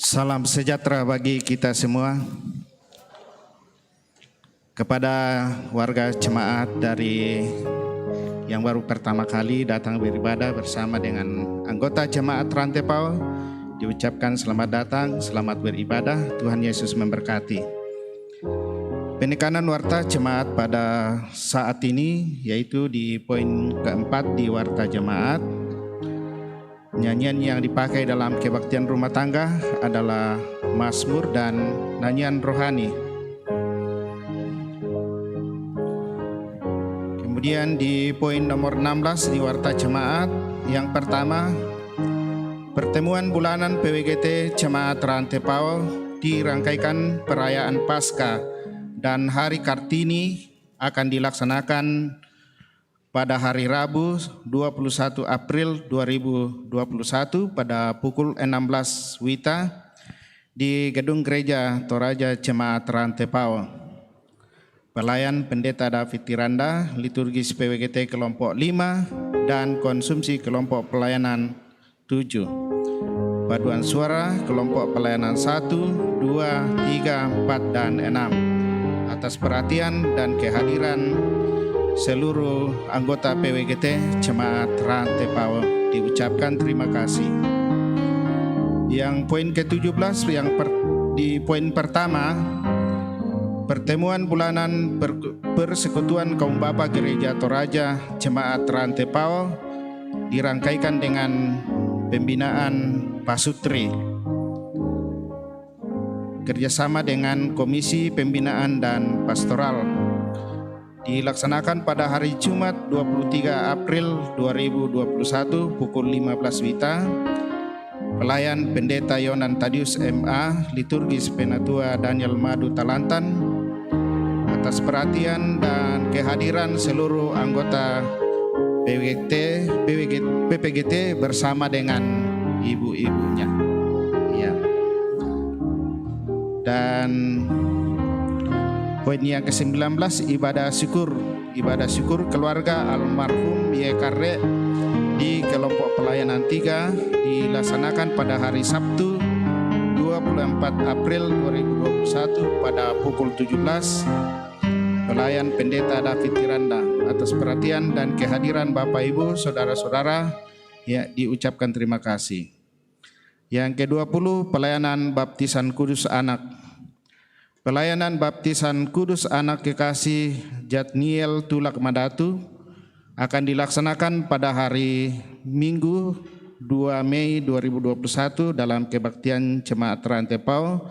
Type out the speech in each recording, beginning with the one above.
Salam sejahtera bagi kita semua. Kepada warga jemaat dari yang baru pertama kali datang beribadah bersama dengan anggota jemaat Rantepao, diucapkan selamat datang, selamat beribadah, Tuhan Yesus memberkati. Penekanan warta jemaat pada saat ini yaitu di poin keempat di warta jemaat. Nyanyian yang dipakai dalam kebaktian rumah tangga adalah Mazmur dan nyanyian rohani. Kemudian di poin nomor 16 di warta jemaat, yang pertama, pertemuan bulanan PWGT Jemaat Rantepao dirangkaikan perayaan Paskah dan Hari Kartini akan dilaksanakan pada hari Rabu 21 April 2021 pada pukul 16 WITA di Gedung Gereja Toraja Jemaat Rantepao. Pelayan Pendeta David Tiranda, liturgis PWGT kelompok 5 dan konsumsi kelompok pelayanan 7. Paduan suara kelompok pelayanan 1, 2, 3, 4, dan 6. Atas perhatian dan kehadiran seluruh anggota PWGT Jemaat Rantepao diucapkan terima kasih. Yang poin ke-17 di poin pertama, pertemuan bulanan persekutuan kaum bapa Gereja Toraja Jemaat Rantepao dirangkaikan dengan pembinaan Pasutri kerjasama dengan Komisi Pembinaan dan Pastoral, dilaksanakan pada hari Jumat 23 April 2021 pukul 15 WITA. Pelayan Pendeta Yonan Tadius MA, liturgis Penatua Daniel Madu Talantan. Atas perhatian dan kehadiran seluruh anggota PPGT bersama dengan ibu-ibunya. Ya. Dan poin yang ke-19, ibadah syukur keluarga almarhum Yekarre di kelompok pelayanan 3 dilaksanakan pada hari Sabtu 24 April 2021 pada pukul 17. Pelayan Pendeta David Tiranda, atas perhatian dan kehadiran Bapak Ibu, saudara-saudara, ya, diucapkan terima kasih. Yang ke-20, pelayanan baptisan kudus anak. Pelayanan baptisan kudus anak kekasih Jatniel Tulak Madatu akan dilaksanakan pada hari Minggu 2 Mei 2021 dalam kebaktian Jemaat Rantepao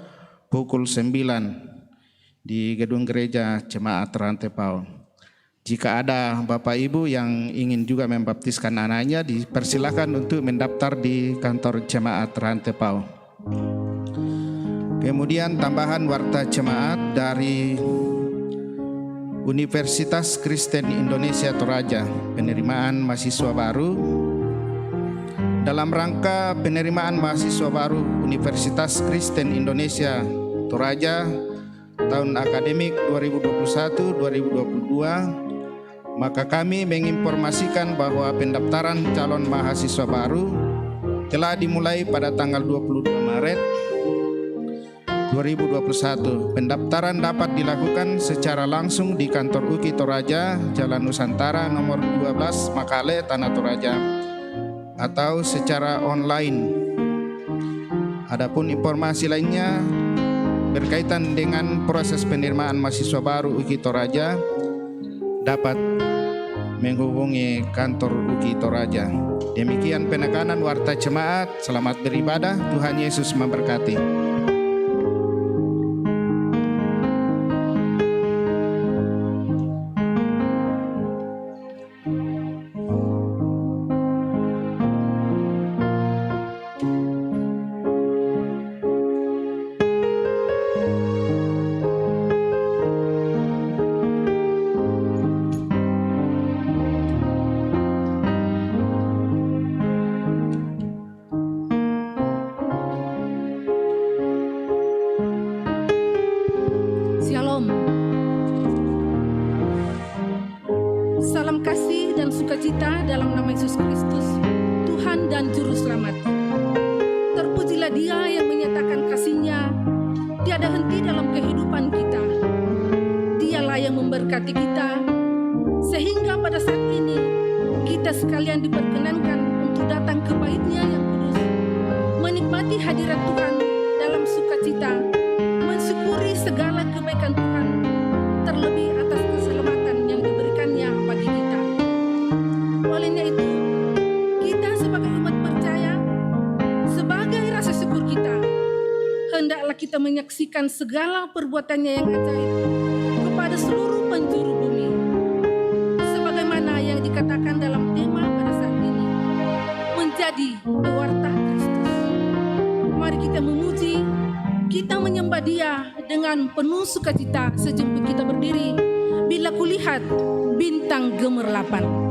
pukul 9 di Gedung Gereja Jemaat Rantepao. Jika ada Bapak Ibu yang ingin juga membaptiskan anaknya, dipersilakan untuk mendaftar di kantor Jemaat Rantepao. Kemudian tambahan warta jemaat dari Universitas Kristen Indonesia Toraja, penerimaan mahasiswa baru. Dalam rangka penerimaan mahasiswa baru Universitas Kristen Indonesia Toraja tahun akademik 2021-2022, maka kami menginformasikan bahwa pendaftaran calon mahasiswa baru telah dimulai pada tanggal 22 Maret 2021. Pendaftaran dapat dilakukan secara langsung di kantor UKI Toraja, Jalan Nusantara nomor 12, Makale, Tanah Toraja, atau secara online. Adapun informasi lainnya berkaitan dengan proses penerimaan mahasiswa baru UKI Toraja dapat menghubungi kantor UKI Toraja. Demikian penekanan warta jemaat. Selamat beribadah, Tuhan Yesus memberkati. Salam kasih dan sukacita dalam nama Yesus Kristus, Tuhan dan Juru Selamat. Terpujilah Dia yang menyatakan kasih dalam kehidupan kita. Dialah yang memberkati kita, sehingga pada saat ini kita sekalian diperkenankan untuk datang ke bait-Nya yang kudus, menikmati hadirat Tuhan dalam sukacita, mensyukuri segala kebaikan Tuhan, terlebih atas keselamatan yang diberikannya bagi kita. Olehnya itu, kita sebagai umat percaya, sebagai rasa syukur kita, hendaklah kita menyaksikan segala perbuatannya yang ajaib kepada seluruh penjuru bumi. Sebagaimana yang dikatakan dalam tema pada saat ini, menjadi pewarta Kristus. Mari kita memuji, kita menyembah Dia dengan penuh sukacita sejemput kita berdiri bila kulihat bintang gemerlapan.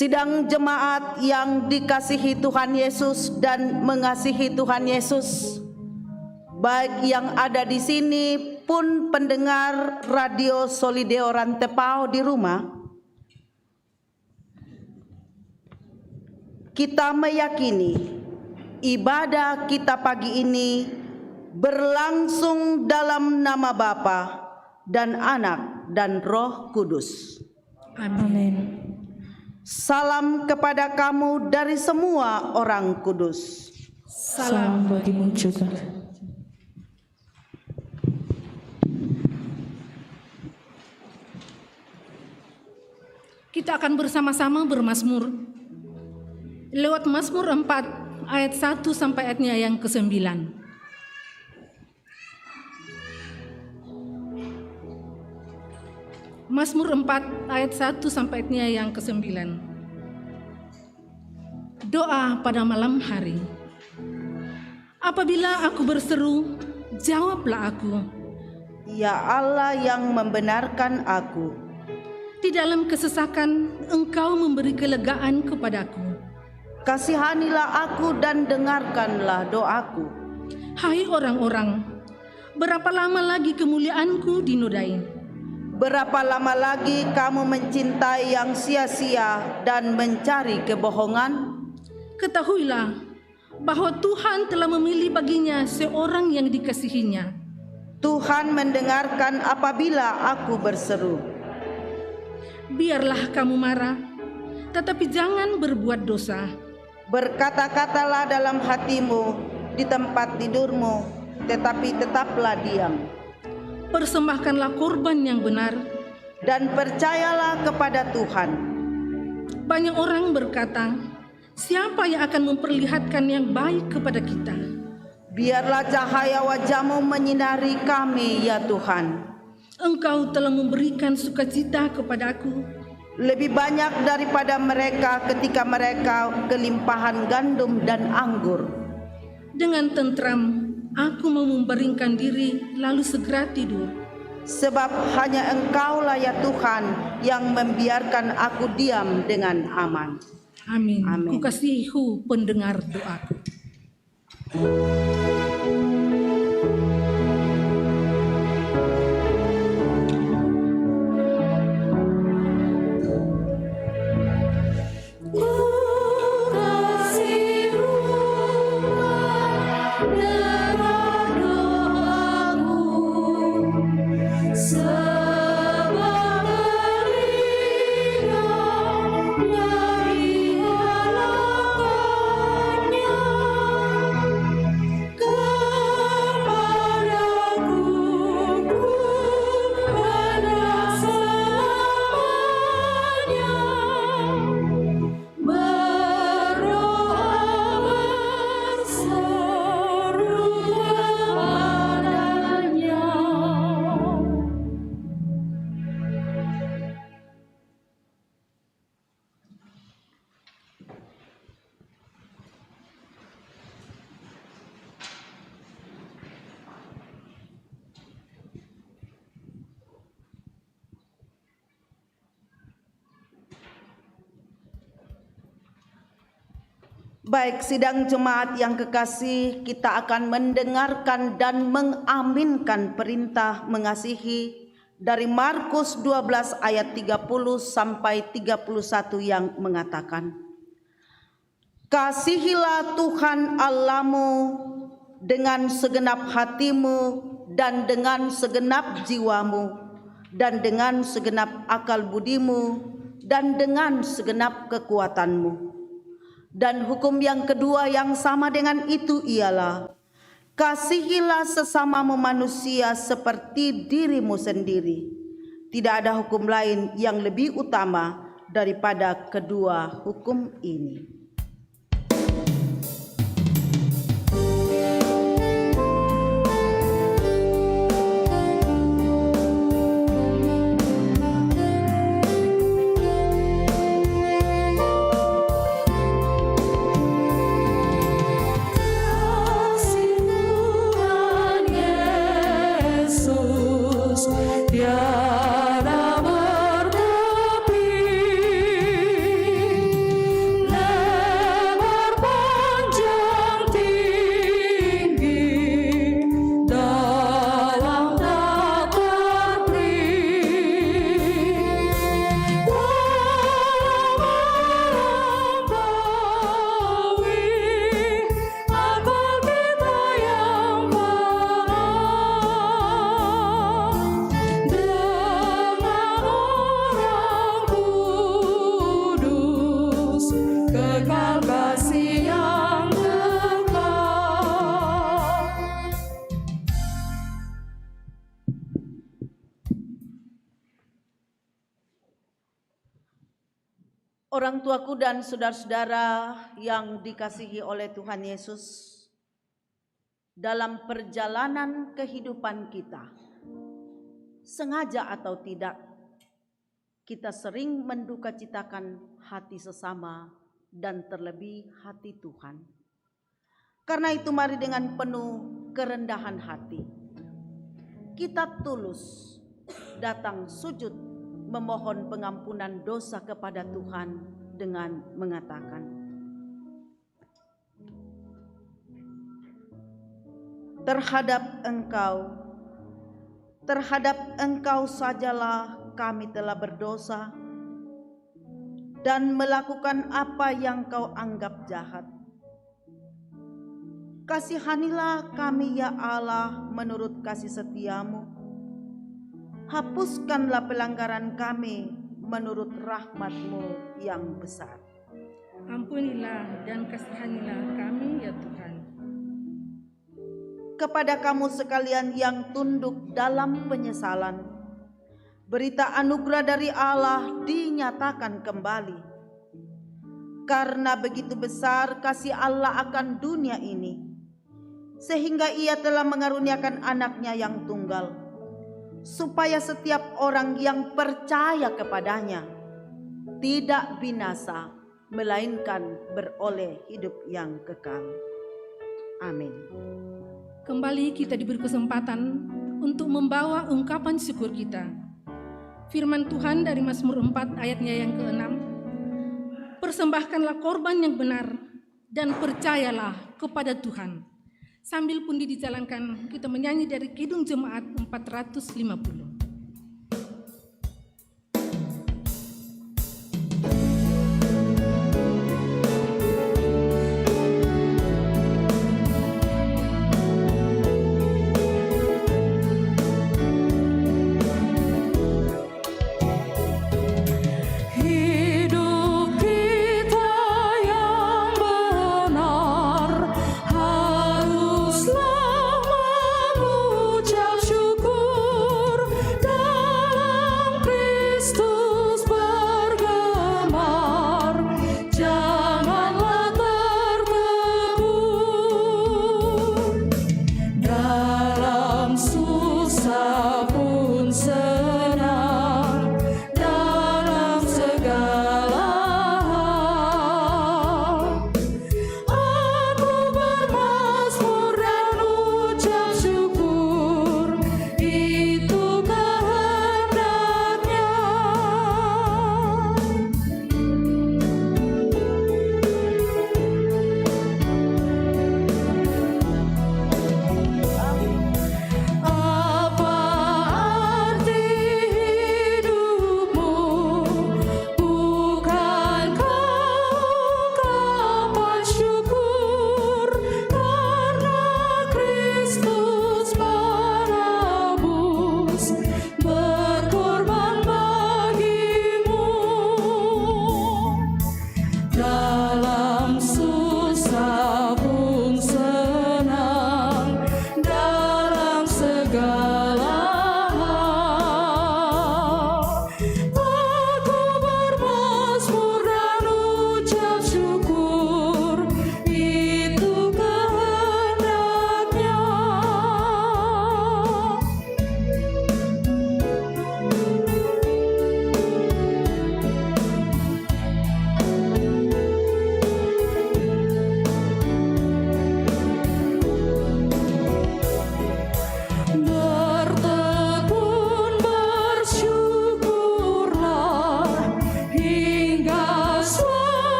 Sidang jemaat yang dikasihi Tuhan Yesus dan mengasihi Tuhan Yesus, baik yang ada di sini pun pendengar Radio Solideo Rantepao di rumah, kita meyakini ibadah kita pagi ini berlangsung dalam nama Bapa dan Anak dan Roh Kudus. Amin. Salam kepada kamu dari semua orang kudus. Salam bagimu juga. Kita akan bersama-sama bermazmur lewat Mazmur 4 ayat 1 sampai ayatnya yang ke-9. Mazmur 4 ayat 1 sampai ayatnya yang ke-9. Doa pada malam hari. Apabila aku berseru, jawablah aku. Ya Allah yang membenarkan aku. Di dalam kesesakan Engkau memberi kelegaan kepadaku. Kasihanilah aku dan dengarkanlah doaku. Hai orang-orang, berapa lama lagi kemuliaanku dinodai? Berapa lama lagi kamu mencintai yang sia-sia dan mencari kebohongan? Ketahuilah bahwa Tuhan telah memilih baginya seorang yang dikasihinya. Tuhan mendengarkan apabila aku berseru. Biarlah kamu marah, tetapi jangan berbuat dosa. Berkata-katalah dalam hatimu di tempat tidurmu, tetapi tetaplah diam. Persembahkanlah korban yang benar. Dan percayalah kepada Tuhan. Banyak orang berkata, siapa yang akan memperlihatkan yang baik kepada kita? Biarlah cahaya wajah-Mu menyinari kami, ya Tuhan. Engkau telah memberikan sukacita kepadaku, Lebih banyak daripada mereka ketika mereka kelimpahan gandum dan anggur. dengan tentram aku mau membaringkan diri lalu segera tidur. Sebab hanya Engkaulah ya Tuhan yang membiarkan aku diam dengan aman. Amin. Amin. Kukasihiku pendengar doaku. Baik, sidang jemaat yang kekasih, kita akan mendengarkan dan mengaminkan perintah mengasihi dari Markus 12 ayat 30 sampai 31 yang mengatakan, Kasihilah Tuhan Allahmu dengan segenap hatimu dan dengan segenap jiwamu dan dengan segenap akal budimu dan dengan segenap kekuatanmu. Dan hukum yang kedua yang sama dengan itu ialah, kasihilah sesamamu manusia seperti dirimu sendiri. Tidak ada hukum lain yang lebih utama daripada kedua hukum ini. Orang tuaku dan saudara-saudara yang dikasihi oleh Tuhan Yesus, dalam perjalanan kehidupan kita, sengaja atau tidak, kita sering mendukacitakan hati sesama dan terlebih hati Tuhan. Karena itu mari dengan penuh kerendahan hati, kita tulus datang sujud memohon pengampunan dosa kepada Tuhan dengan mengatakan, terhadap Engkau sajalah kami telah berdosa dan melakukan apa yang Kau anggap jahat. Kasihanilah kami ya Allah menurut kasih setiamu. Hapuskanlah pelanggaran kami menurut rahmat-Mu yang besar. Ampunilah dan kasihanilah kami ya Tuhan. Kepada kamu sekalian yang tunduk dalam penyesalan, berita anugerah dari Allah dinyatakan kembali. Karena begitu besar kasih Allah akan dunia ini, sehingga Ia telah mengaruniakan anaknya yang tunggal, supaya setiap orang yang percaya kepadanya tidak binasa, melainkan beroleh hidup yang kekal. Amin. Kembali kita diberi kesempatan untuk membawa ungkapan syukur kita. Firman Tuhan dari Mazmur 4 ayatnya yang ke-6. Persembahkanlah korban yang benar dan percayalah kepada Tuhan. Sambil pun dijalankan, kita menyanyi dari Kidung Jemaat 450.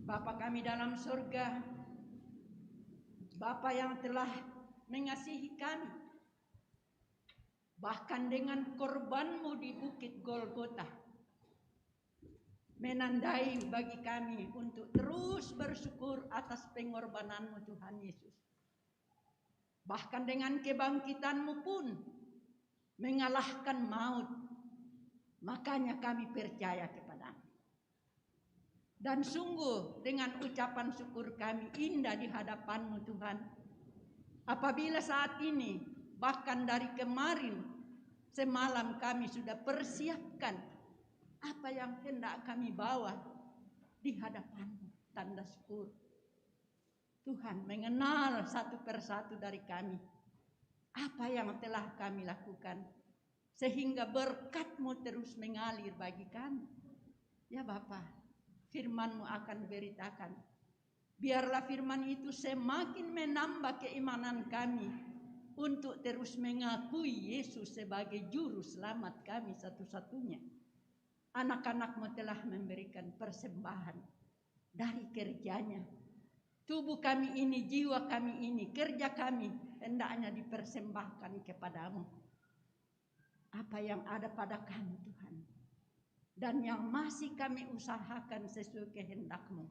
Bapa kami dalam surga, Bapa yang telah mengasihi kami, bahkan dengan korban-Mu di Bukit Golgota, menandai bagi kami untuk terus bersyukur atas pengorbanan-Mu Tuhan Yesus. Bahkan dengan kebangkitan-Mu pun, mengalahkan maut. Makanya kami percaya kepadamu. Dan sungguh dengan ucapan syukur kami indah di hadapan-Mu Tuhan. Apabila saat ini, bahkan dari kemarin, semalam kami sudah persiapkan apa yang hendak kami bawa di hadapan-Mu. Tanda syukur. Tuhan mengenal satu persatu dari kami. Apa yang telah kami lakukan. Sehingga berkat-Mu terus mengalir bagi kami. Ya Bapa, firman-Mu akan beritakan. Biarlah firman itu semakin menambah keimanan kami untuk terus mengakui Yesus sebagai juru selamat kami satu-satunya. Anak-anak-Mu telah memberikan persembahan dari kerjanya. Tubuh kami ini, jiwa kami ini, kerja kami hendaknya dipersembahkan kepadamu. Apa yang ada pada kami Tuhan. Dan yang masih kami usahakan sesuai kehendak-Mu,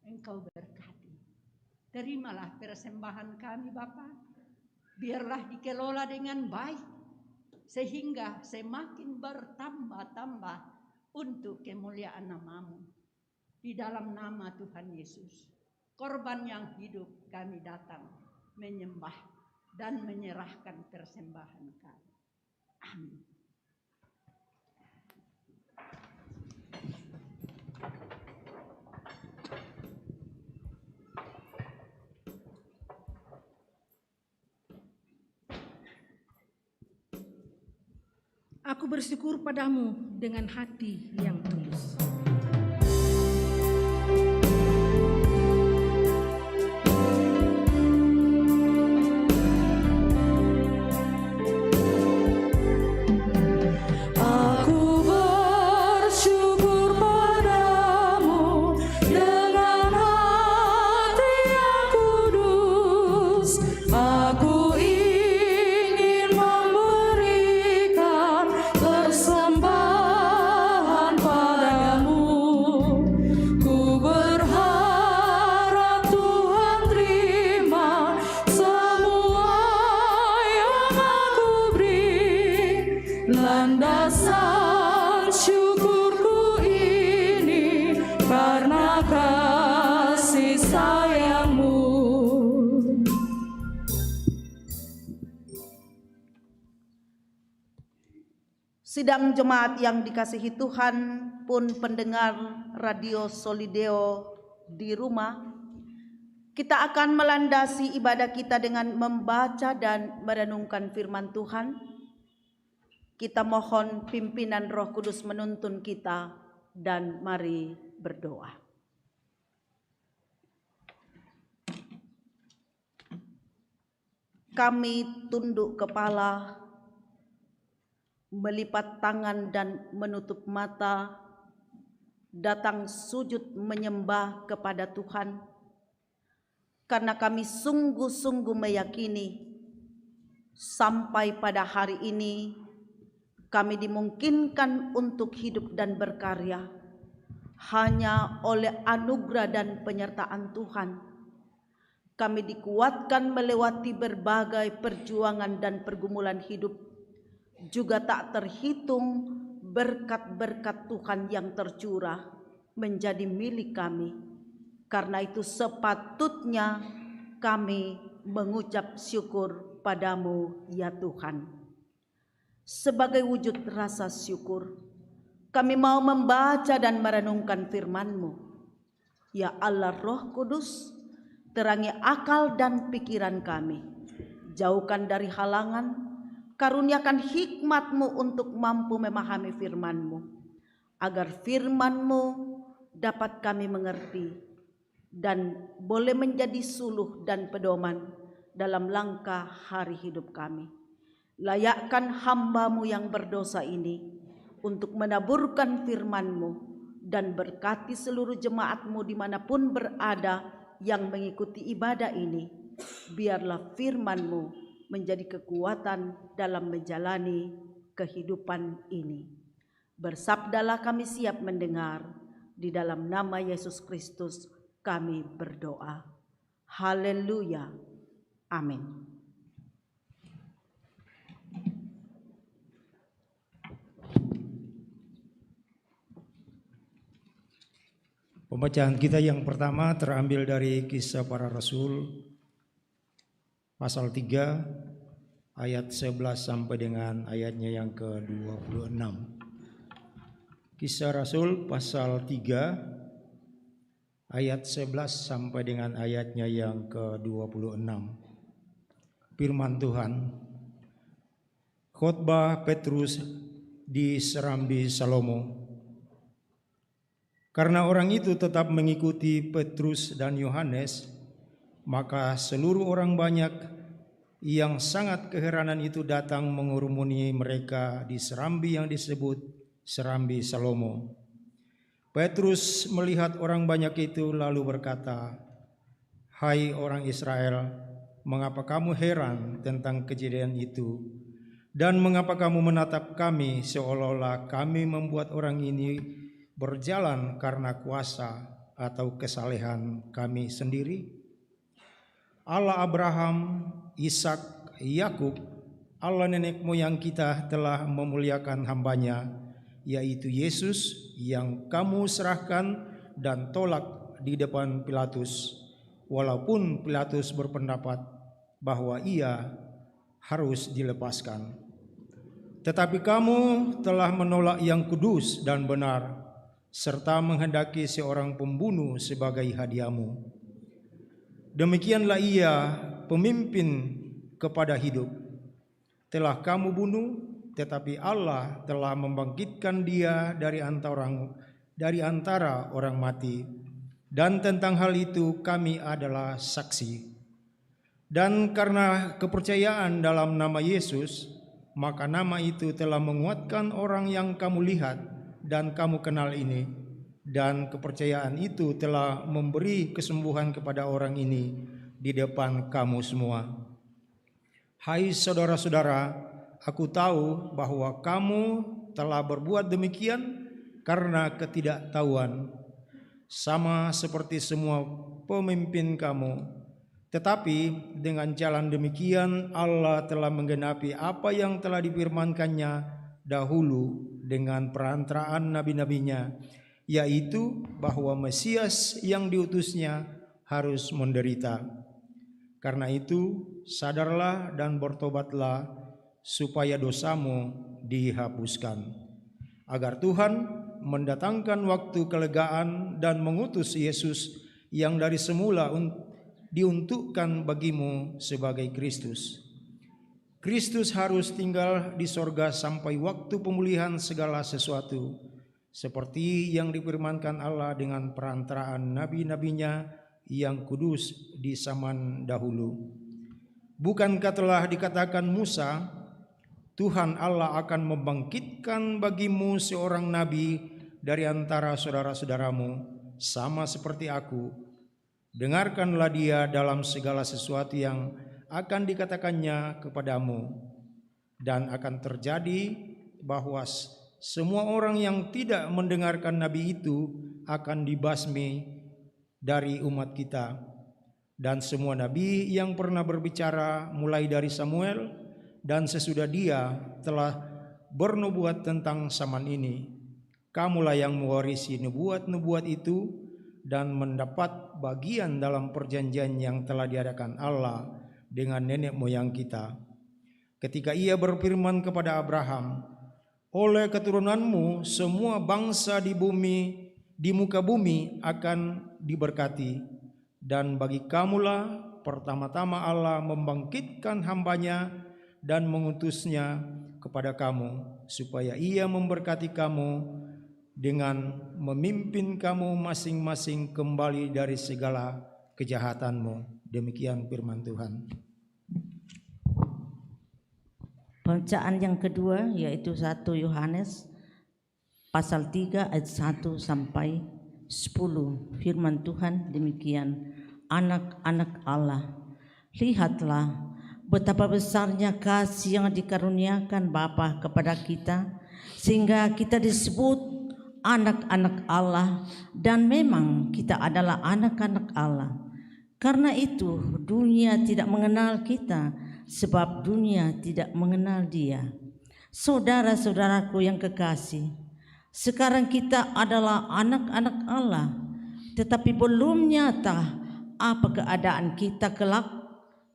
Engkau berkati. Terimalah persembahan kami Bapa. Biarlah dikelola dengan baik. Sehingga semakin bertambah-tambah untuk kemuliaan nama-Mu. Di dalam nama Tuhan Yesus. Korban yang hidup kami datang menyembah dan menyerahkan persembahan kami. Amin. Aku bersyukur padamu dengan hati yang tulus. Landasan syukurku ini karena kasih sayang-Mu. Sidang jemaat yang dikasihi Tuhan pun pendengar Radio Solideo di rumah, kita akan melandasi ibadah kita dengan membaca dan merenungkan firman Tuhan. Kita mohon pimpinan Roh Kudus menuntun kita dan mari berdoa. Kami tunduk kepala, melipat tangan dan menutup mata, datang sujud menyembah kepada Tuhan, karena kami sungguh-sungguh meyakini sampai pada hari ini kami dimungkinkan untuk hidup dan berkarya hanya oleh anugerah dan penyertaan Tuhan. Kami dikuatkan melewati berbagai perjuangan dan pergumulan hidup, juga tak terhitung berkat-berkat Tuhan yang tercurah menjadi milik kami. Karena itu sepatutnya kami mengucap syukur padamu ya Tuhan. Sebagai wujud rasa syukur, kami mau membaca dan merenungkan firman-Mu. Ya Allah Roh Kudus, terangi akal dan pikiran kami. Jauhkan dari halangan, karuniakan hikmat-Mu untuk mampu memahami firman-Mu. Agar firman-Mu dapat kami mengerti dan boleh menjadi suluh dan pedoman dalam langkah hari hidup kami. Layakkan hamba-Mu yang berdosa ini untuk menaburkan firman-Mu dan berkati seluruh jemaat-Mu dimanapun berada yang mengikuti ibadah ini. Biarlah firman-Mu menjadi kekuatan dalam menjalani kehidupan ini. Bersabdalah kami siap mendengar, di dalam nama Yesus Kristus kami berdoa. Haleluya. Amin. Pembacaan kita yang pertama terambil dari Kisah Para Rasul pasal 3 ayat 11 sampai dengan ayatnya yang ke-26. Kisah Rasul pasal 3 ayat 11 sampai dengan ayatnya yang ke-26. Firman Tuhan. Khotbah Petrus di Serambi Salomo. Karena orang itu tetap mengikuti Petrus dan Yohanes, maka seluruh orang banyak yang sangat keheranan itu datang mengurumuni mereka di serambi yang disebut Serambi Salomo. Petrus melihat orang banyak itu lalu berkata, "Hai orang Israel, mengapa kamu heran tentang kejadian itu? Dan mengapa kamu menatap kami seolah-olah kami membuat orang ini berjalan karena kuasa atau kesalehan kami sendiri? Allah Abraham, Ishak, Yakub, Allah nenek moyang kita telah memuliakan hambanya, yaitu Yesus yang kamu serahkan dan tolak di depan Pilatus, walaupun Pilatus berpendapat bahwa ia harus dilepaskan. Tetapi kamu telah menolak yang kudus dan benar, serta menghendaki seorang pembunuh sebagai hadiahmu. Demikianlah ia pemimpin kepada hidup. Telah kamu bunuh, tetapi Allah telah membangkitkan dia dari antara orang mati. Dan tentang hal itu kami adalah saksi. Dan karena kepercayaan dalam nama Yesus, maka nama itu telah menguatkan orang yang kamu lihat dan kamu kenal ini, dan kepercayaan itu telah memberi kesembuhan kepada orang ini di depan kamu semua. Hai saudara-saudara, aku tahu bahwa kamu telah berbuat demikian karena ketidaktahuan, sama seperti semua pemimpin kamu. Tetapi dengan jalan demikian Allah telah menggenapi apa yang telah difirmankannya dahulu dengan perantaraan nabi-nabinya, yaitu bahwa Mesias yang diutusnya harus menderita. Karena itu sadarlah dan bertobatlah supaya dosamu dihapuskan, agar Tuhan mendatangkan waktu kelegaan dan mengutus Yesus yang dari semula diuntukkan bagimu sebagai Kristus. Kristus harus tinggal di sorga sampai waktu pemulihan segala sesuatu, seperti yang difirmankan Allah dengan perantaraan nabi-nabinya yang kudus di zaman dahulu. Bukankah telah dikatakan Musa, Tuhan Allah akan membangkitkan bagimu seorang nabi dari antara saudara-saudaramu, sama seperti aku. Dengarkanlah dia dalam segala sesuatu yang akan dikatakannya kepadamu, dan akan terjadi bahwa semua orang yang tidak mendengarkan nabi itu akan dibasmi dari umat kita. Dan semua nabi yang pernah berbicara mulai dari Samuel dan sesudah dia telah bernubuat tentang zaman ini. Kamulah yang mewarisi nubuat-nubuat itu dan mendapat bagian dalam perjanjian yang telah diadakan Allah dengan nenek moyang kita, ketika ia berfirman kepada Abraham, oleh keturunanmu semua bangsa di muka bumi akan diberkati. Dan bagi kamulah pertama-tama Allah membangkitkan hambanya dan mengutusnya kepada kamu, supaya ia memberkati kamu dengan memimpin kamu masing-masing kembali dari segala kejahatanmu. Demikian firman Tuhan. Bacaan yang kedua yaitu 1 Yohanes pasal 3 ayat 1 sampai 10. Firman Tuhan demikian, anak-anak Allah, lihatlah betapa besarnya kasih yang dikaruniakan Bapa kepada kita, sehingga kita disebut anak-anak Allah, dan memang kita adalah anak-anak Allah. Karena itu dunia tidak mengenal kita, sebab dunia tidak mengenal Dia. Saudara-saudaraku yang kekasih, sekarang kita adalah anak-anak Allah, tetapi belum nyata apa keadaan kita kelak.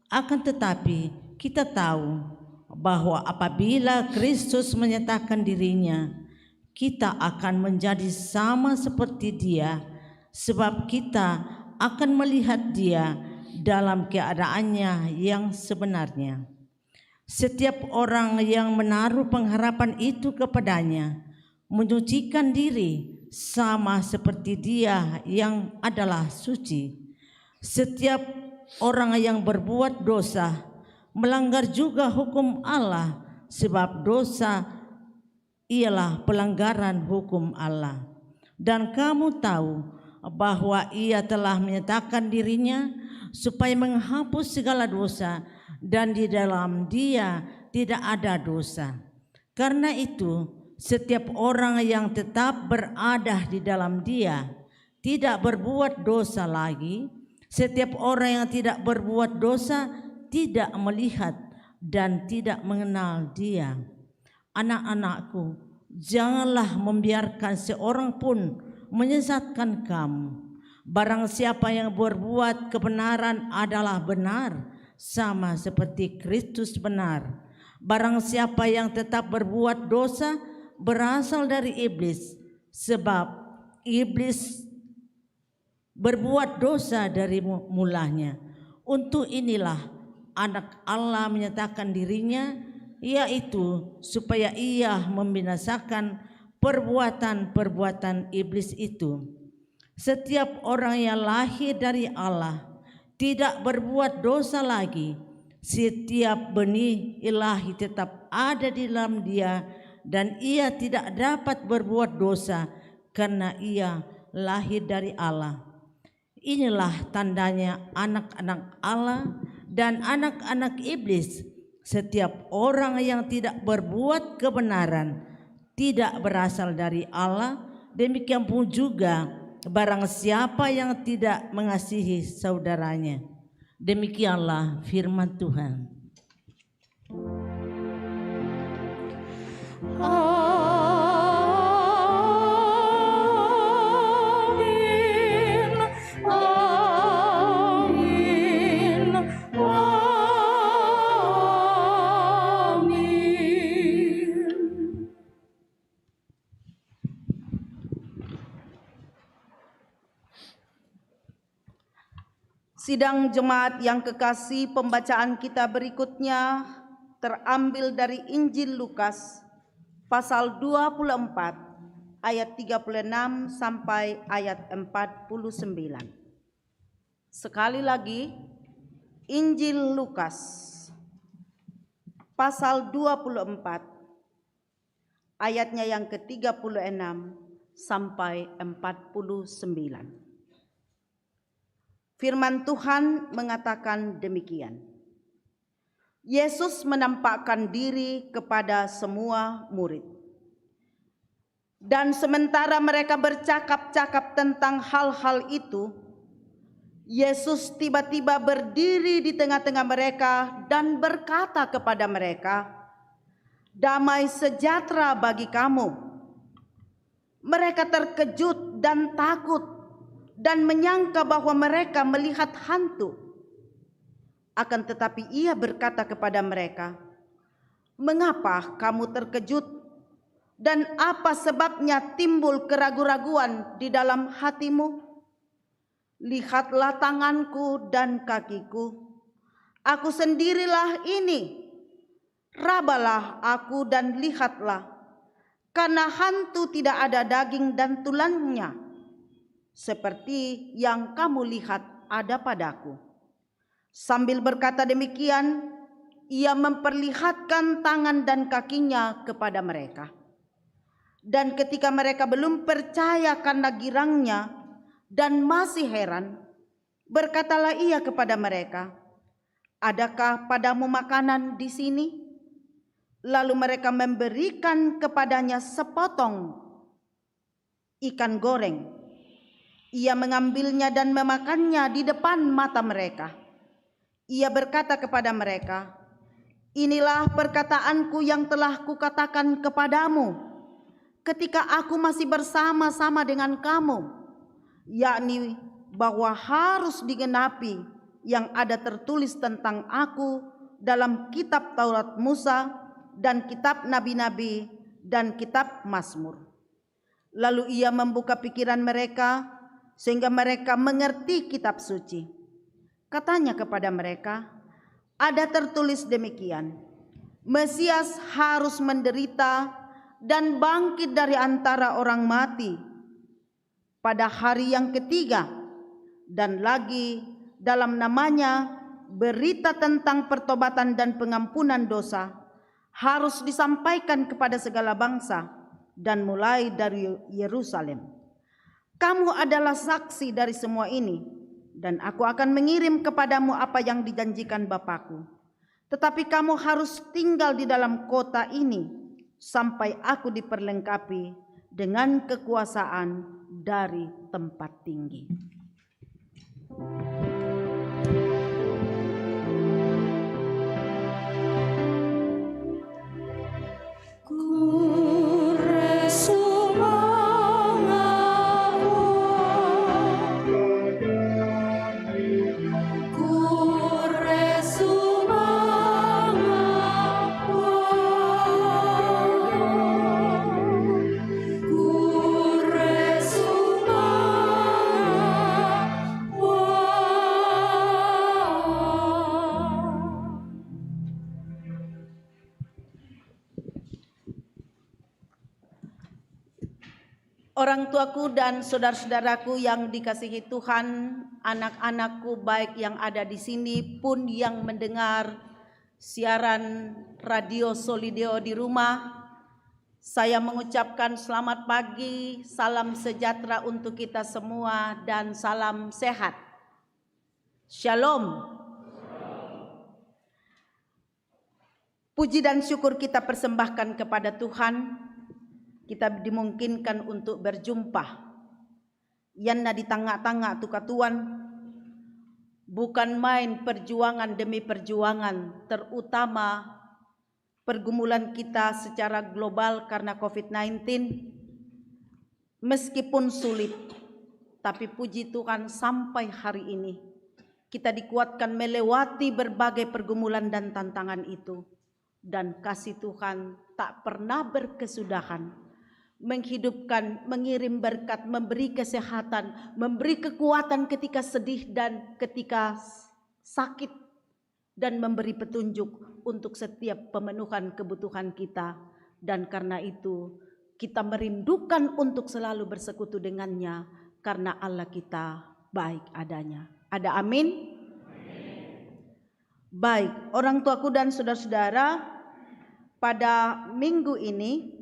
Akan tetapi kita tahu bahwa apabila Kristus menyatakan dirinya, kita akan menjadi sama seperti Dia, sebab kita akan melihat Dia dalam keadaannya yang sebenarnya. Setiap orang yang menaruh pengharapan itu kepadanya menyucikan diri sama seperti Dia yang adalah suci. Setiap orang yang berbuat dosa melanggar juga hukum Allah, sebab dosa ialah pelanggaran hukum Allah. Dan kamu tahu bahwa Ia telah menyatakan dirinya supaya menghapus segala dosa, dan di dalam Dia tidak ada dosa. Karena itu, setiap orang yang tetap berada di dalam Dia tidak berbuat dosa lagi. Setiap orang yang tidak berbuat dosa tidak melihat dan tidak mengenal Dia. Anak-anakku, janganlah membiarkan seorang pun menyesatkan kamu. Barang siapa yang berbuat kebenaran adalah benar, sama seperti Kristus benar. Barang siapa yang tetap berbuat dosa berasal dari iblis, sebab iblis berbuat dosa dari mulanya. Untuk inilah Anak Allah menyatakan dirinya, yaitu supaya Ia membinasakan perbuatan-perbuatan iblis itu. Setiap orang yang lahir dari Allah tidak berbuat dosa lagi. Setiap benih ilahi tetap ada di dalam Dia, dan ia tidak dapat berbuat dosa karena ia lahir dari Allah. Inilah tandanya anak-anak Allah dan anak-anak iblis. Setiap orang yang tidak berbuat kebenaran tidak berasal dari Allah. Demikian pun juga barang siapa yang tidak mengasihi saudaranya. Demikianlah firman Tuhan. Amin, amin, amin. Sidang jemaat yang kekasih, pembacaan kita berikutnya terambil dari Injil Lukas pasal 24 ayat 36 sampai ayat 49. Sekali lagi, Injil Lukas pasal 24 ayatnya yang ke-36 sampai 49. Firman Tuhan mengatakan demikian. Yesus menampakkan diri kepada semua murid. Dan sementara mereka bercakap-cakap tentang hal-hal itu, Yesus tiba-tiba berdiri di tengah-tengah mereka dan berkata kepada mereka, "Damai sejahtera bagi kamu." Mereka terkejut dan takut dan menyangka bahwa mereka melihat hantu. Akan tetapi Ia berkata kepada mereka, "Mengapa kamu terkejut? Dan apa sebabnya timbul keraguan-raguan di dalam hatimu? Lihatlah tanganku dan kakiku. Aku sendirilah ini. Rabalah aku dan lihatlah, karena hantu tidak ada daging dan tulangnya, seperti yang kamu lihat ada padaku." Sambil berkata demikian, Ia memperlihatkan tangan dan kakinya kepada mereka. Dan ketika mereka belum percaya karena girangnya dan masih heran, berkatalah Ia kepada mereka, "Adakah padamu makanan di sini?" Lalu mereka memberikan kepadanya sepotong ikan goreng. Ia mengambilnya dan memakannya di depan mata mereka. Ia berkata kepada mereka, "Inilah perkataanku yang telah kukatakan kepadamu ketika aku masih bersama-sama dengan kamu yakni bahwa harus digenapi yang ada tertulis tentang aku dalam kitab Taurat Musa dan kitab nabi-nabi dan kitab Mazmur. Lalu ia membuka pikiran mereka sehingga mereka mengerti kitab suci. Katanya kepada mereka, ada tertulis demikian, Mesias harus menderita dan bangkit dari antara orang mati pada hari yang ketiga, dan lagi dalam namanya berita tentang pertobatan dan pengampunan dosa harus disampaikan kepada segala bangsa dan mulai dari Yerusalem. Kamu adalah saksi dari semua ini, dan aku akan mengirim kepadamu apa yang dijanjikan Bapakku. Tetapi kamu harus tinggal di dalam kota ini sampai aku diperlengkapi dengan kekuasaan dari tempat tinggi. Orang tuaku dan saudara-saudaraku yang dikasihi Tuhan, anak-anakku baik yang ada di sini pun yang mendengar siaran radio Solideo di rumah, saya mengucapkan selamat pagi, salam sejahtera untuk kita semua dan salam sehat. Shalom. Puji dan syukur kita persembahkan kepada Tuhan. Kita dimungkinkan untuk berjumpa. Yanna di tengah-tengah tuka Tuhan, bukan main perjuangan demi perjuangan, terutama pergumulan kita secara global karena COVID-19. Meskipun sulit, tapi puji Tuhan sampai hari ini kita dikuatkan melewati berbagai pergumulan dan tantangan itu. Dan kasih Tuhan tak pernah berkesudahan, menghidupkan, mengirim berkat, memberi kesehatan, memberi kekuatan ketika sedih dan ketika sakit, dan memberi petunjuk untuk setiap pemenuhan kebutuhan kita. Dan karena itu kita merindukan untuk selalu bersekutu dengannya, karena Allah kita baik adanya. Ada amin? Baik, orang tuaku dan saudara-saudara, pada minggu ini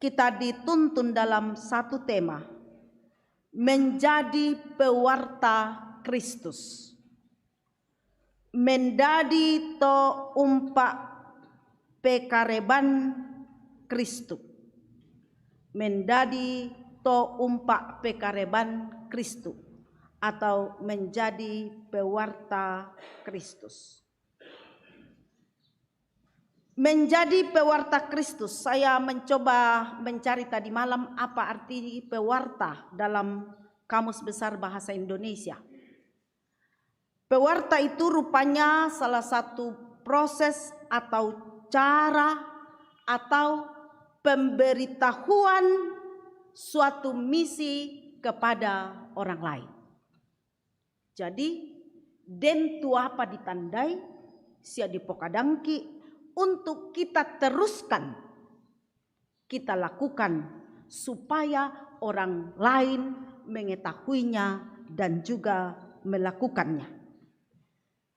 kita dituntun dalam satu tema, menjadi pewarta Kristus. Mendadi to umpak pekareban Kristus. Mendadi to umpak pekareban Kristus, atau menjadi pewarta Kristus. Menjadi pewarta Kristus, saya mencoba mencari tadi malam apa arti pewarta dalam Kamus Besar Bahasa Indonesia. Pewarta itu rupanya salah satu proses atau cara atau pemberitahuan suatu misi kepada orang lain. Jadi, den tua apa ditandai, sia dipokadangki, untuk kita teruskan, kita lakukan supaya orang lain mengetahuinya dan juga melakukannya.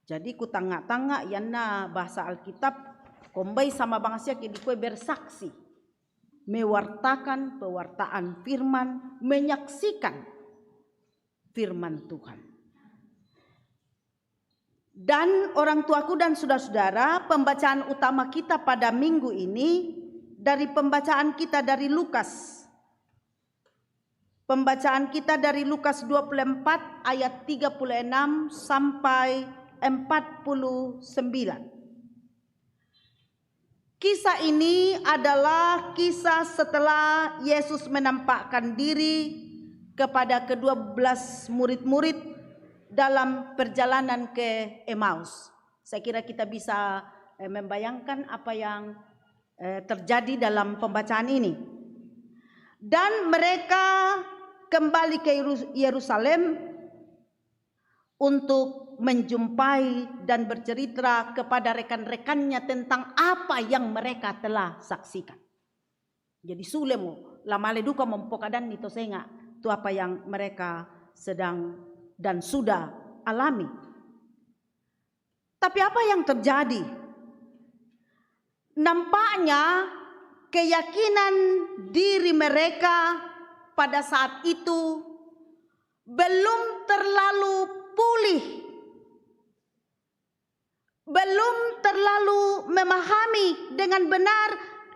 Jadi ku tangga-tangga yana bahasa Alkitab kombai sama bangsa ki dikue bersaksi, mewartakan pewartaan firman, menyaksikan firman Tuhan. Dan orang tuaku dan saudara-saudara, pembacaan utama kita pada minggu ini dari pembacaan kita dari Lukas. Pembacaan kita dari Lukas 24 ayat 36 sampai 49. Kisah ini adalah kisah setelah Yesus menampakkan diri kepada ke-12 murid-murid dalam perjalanan ke Emmaus. Saya kira kita bisa membayangkan apa yang terjadi dalam pembacaan ini. Dan mereka kembali ke Yerusalem untuk menjumpai dan bercerita kepada rekan-rekannya tentang apa yang mereka telah saksikan. Jadi sulemu lamale duka mempokadan itu senga itu apa yang mereka sedang dan sudah alami. Tapi apa yang terjadi? Nampaknya keyakinan diri mereka pada saat itu belum terlalu pulih, belum terlalu memahami dengan benar,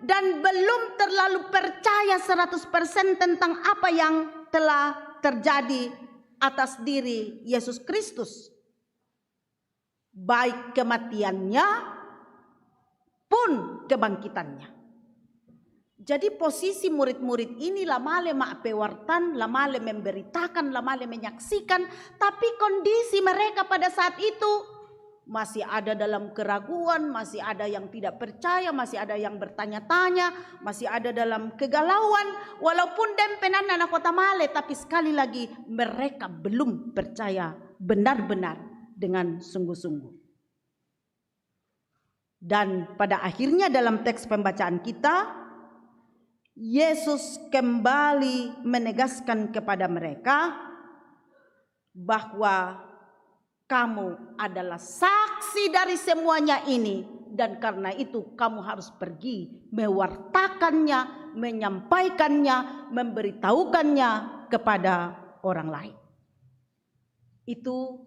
dan belum terlalu percaya 100% tentang apa yang telah terjadi atas diri Yesus Kristus. Baik kematiannya pun kebangkitannya. Jadi posisi murid-murid ini lamale pewartan, lamale memberitakan, lamale menyaksikan, tapi kondisi mereka pada saat itu masih ada dalam keraguan, masih ada yang tidak percaya, masih ada yang bertanya-tanya, masih ada dalam kegalauan. Walaupun dempenan anak kota male, tapi sekali lagi mereka belum percaya benar-benar dengan sungguh-sungguh. Dan pada akhirnya dalam teks pembacaan kita, Yesus kembali menegaskan kepada mereka bahwa kamu adalah saksi dari semuanya ini, dan karena itu kamu harus pergi mewartakannya, menyampaikannya, memberitahukannya kepada orang lain. Itu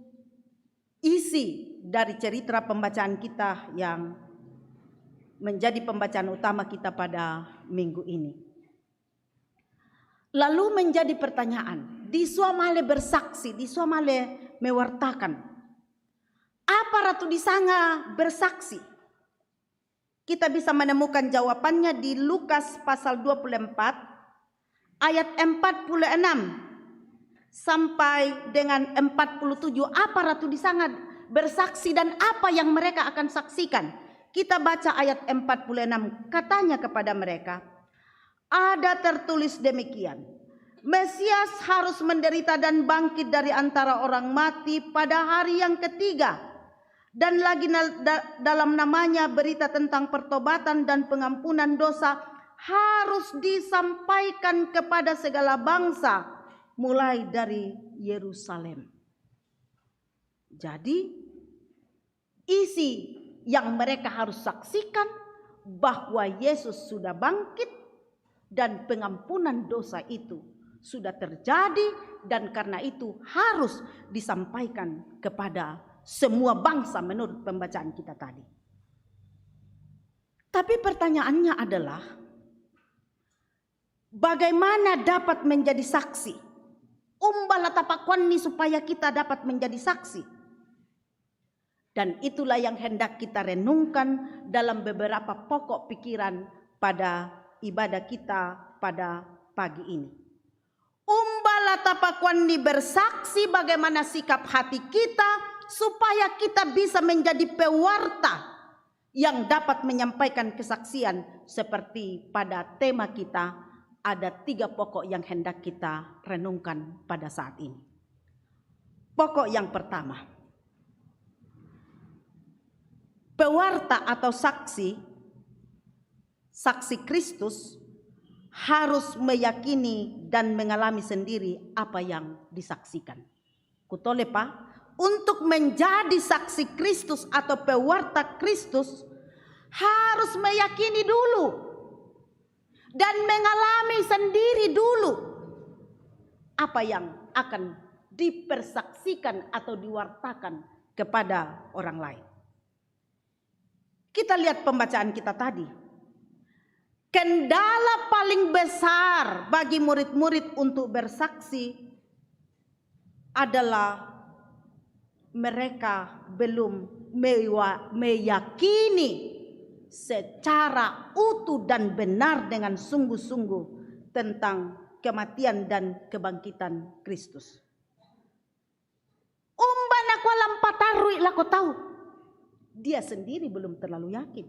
isi dari cerita pembacaan kita yang menjadi pembacaan utama kita pada minggu ini. Lalu menjadi pertanyaan, di suamale bersaksi, di suamale mewartakan. Apa ratu di sana bersaksi? Kita bisa menemukan jawabannya di Lukas pasal 24 ayat 46 sampai dengan 47. Apa ratu di sana bersaksi dan apa yang mereka akan saksikan? Kita baca ayat 46, katanya kepada mereka, ada tertulis demikian, Mesias harus menderita dan bangkit dari antara orang mati pada hari yang ketiga, dan lagi dalam namanya berita tentang pertobatan dan pengampunan dosa harus disampaikan kepada segala bangsa, mulai dari Yerusalem. Jadi isi yang mereka harus saksikan bahwa Yesus sudah bangkit dan pengampunan dosa itu sudah terjadi, dan karena itu harus disampaikan kepada semua bangsa menurut pembacaan kita tadi. Tapi pertanyaannya adalah, bagaimana dapat menjadi saksi? Umbala tapakwanni supaya kita dapat menjadi saksi. Dan itulah yang hendak kita renungkan dalam beberapa pokok pikiran pada ibadah kita pada pagi ini. Umbala tapakwanni bersaksi bagaimana sikap hati kita supaya kita bisa menjadi pewarta yang dapat menyampaikan kesaksian seperti pada tema kita. Ada 3 pokok yang hendak kita renungkan pada saat ini. Pokok yang pertama, pewarta atau saksi Kristus harus meyakini dan mengalami sendiri apa yang disaksikan. Kutole Pak, untuk menjadi saksi Kristus atau pewarta Kristus harus meyakini dulu dan mengalami sendiri dulu apa yang akan dipersaksikan atau diwartakan kepada orang lain. Kita lihat pembacaan kita tadi. Kendala paling besar bagi murid-murid untuk bersaksi adalah mereka belum meyakini secara utuh dan benar dengan sungguh-sungguh tentang kematian dan kebangkitan Kristus. Umbana ko alam patarui lah kau tahu. Dia sendiri belum terlalu yakin.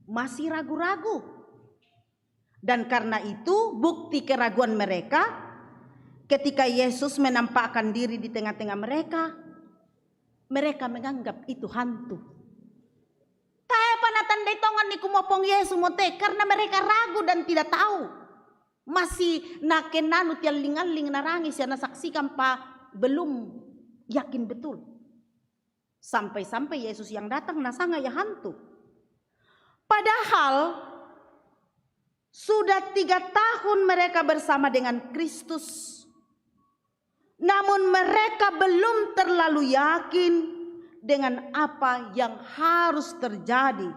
Masih ragu-ragu. Dan karena itu bukti keraguan mereka ketika Yesus menampakkan diri di tengah-tengah mereka. Mereka menganggap itu hantu. Tae panatan detongan ni kumopong Yesus mote karena mereka ragu dan tidak tahu. Masih nakenanut yang lingaling narangis yang nasaksikan pa belum yakin betul. Sampai-sampai Yesus yang datang nasanga ya hantu. Padahal sudah 3 tahun mereka bersama dengan Kristus. Namun mereka belum terlalu yakin dengan apa yang harus terjadi.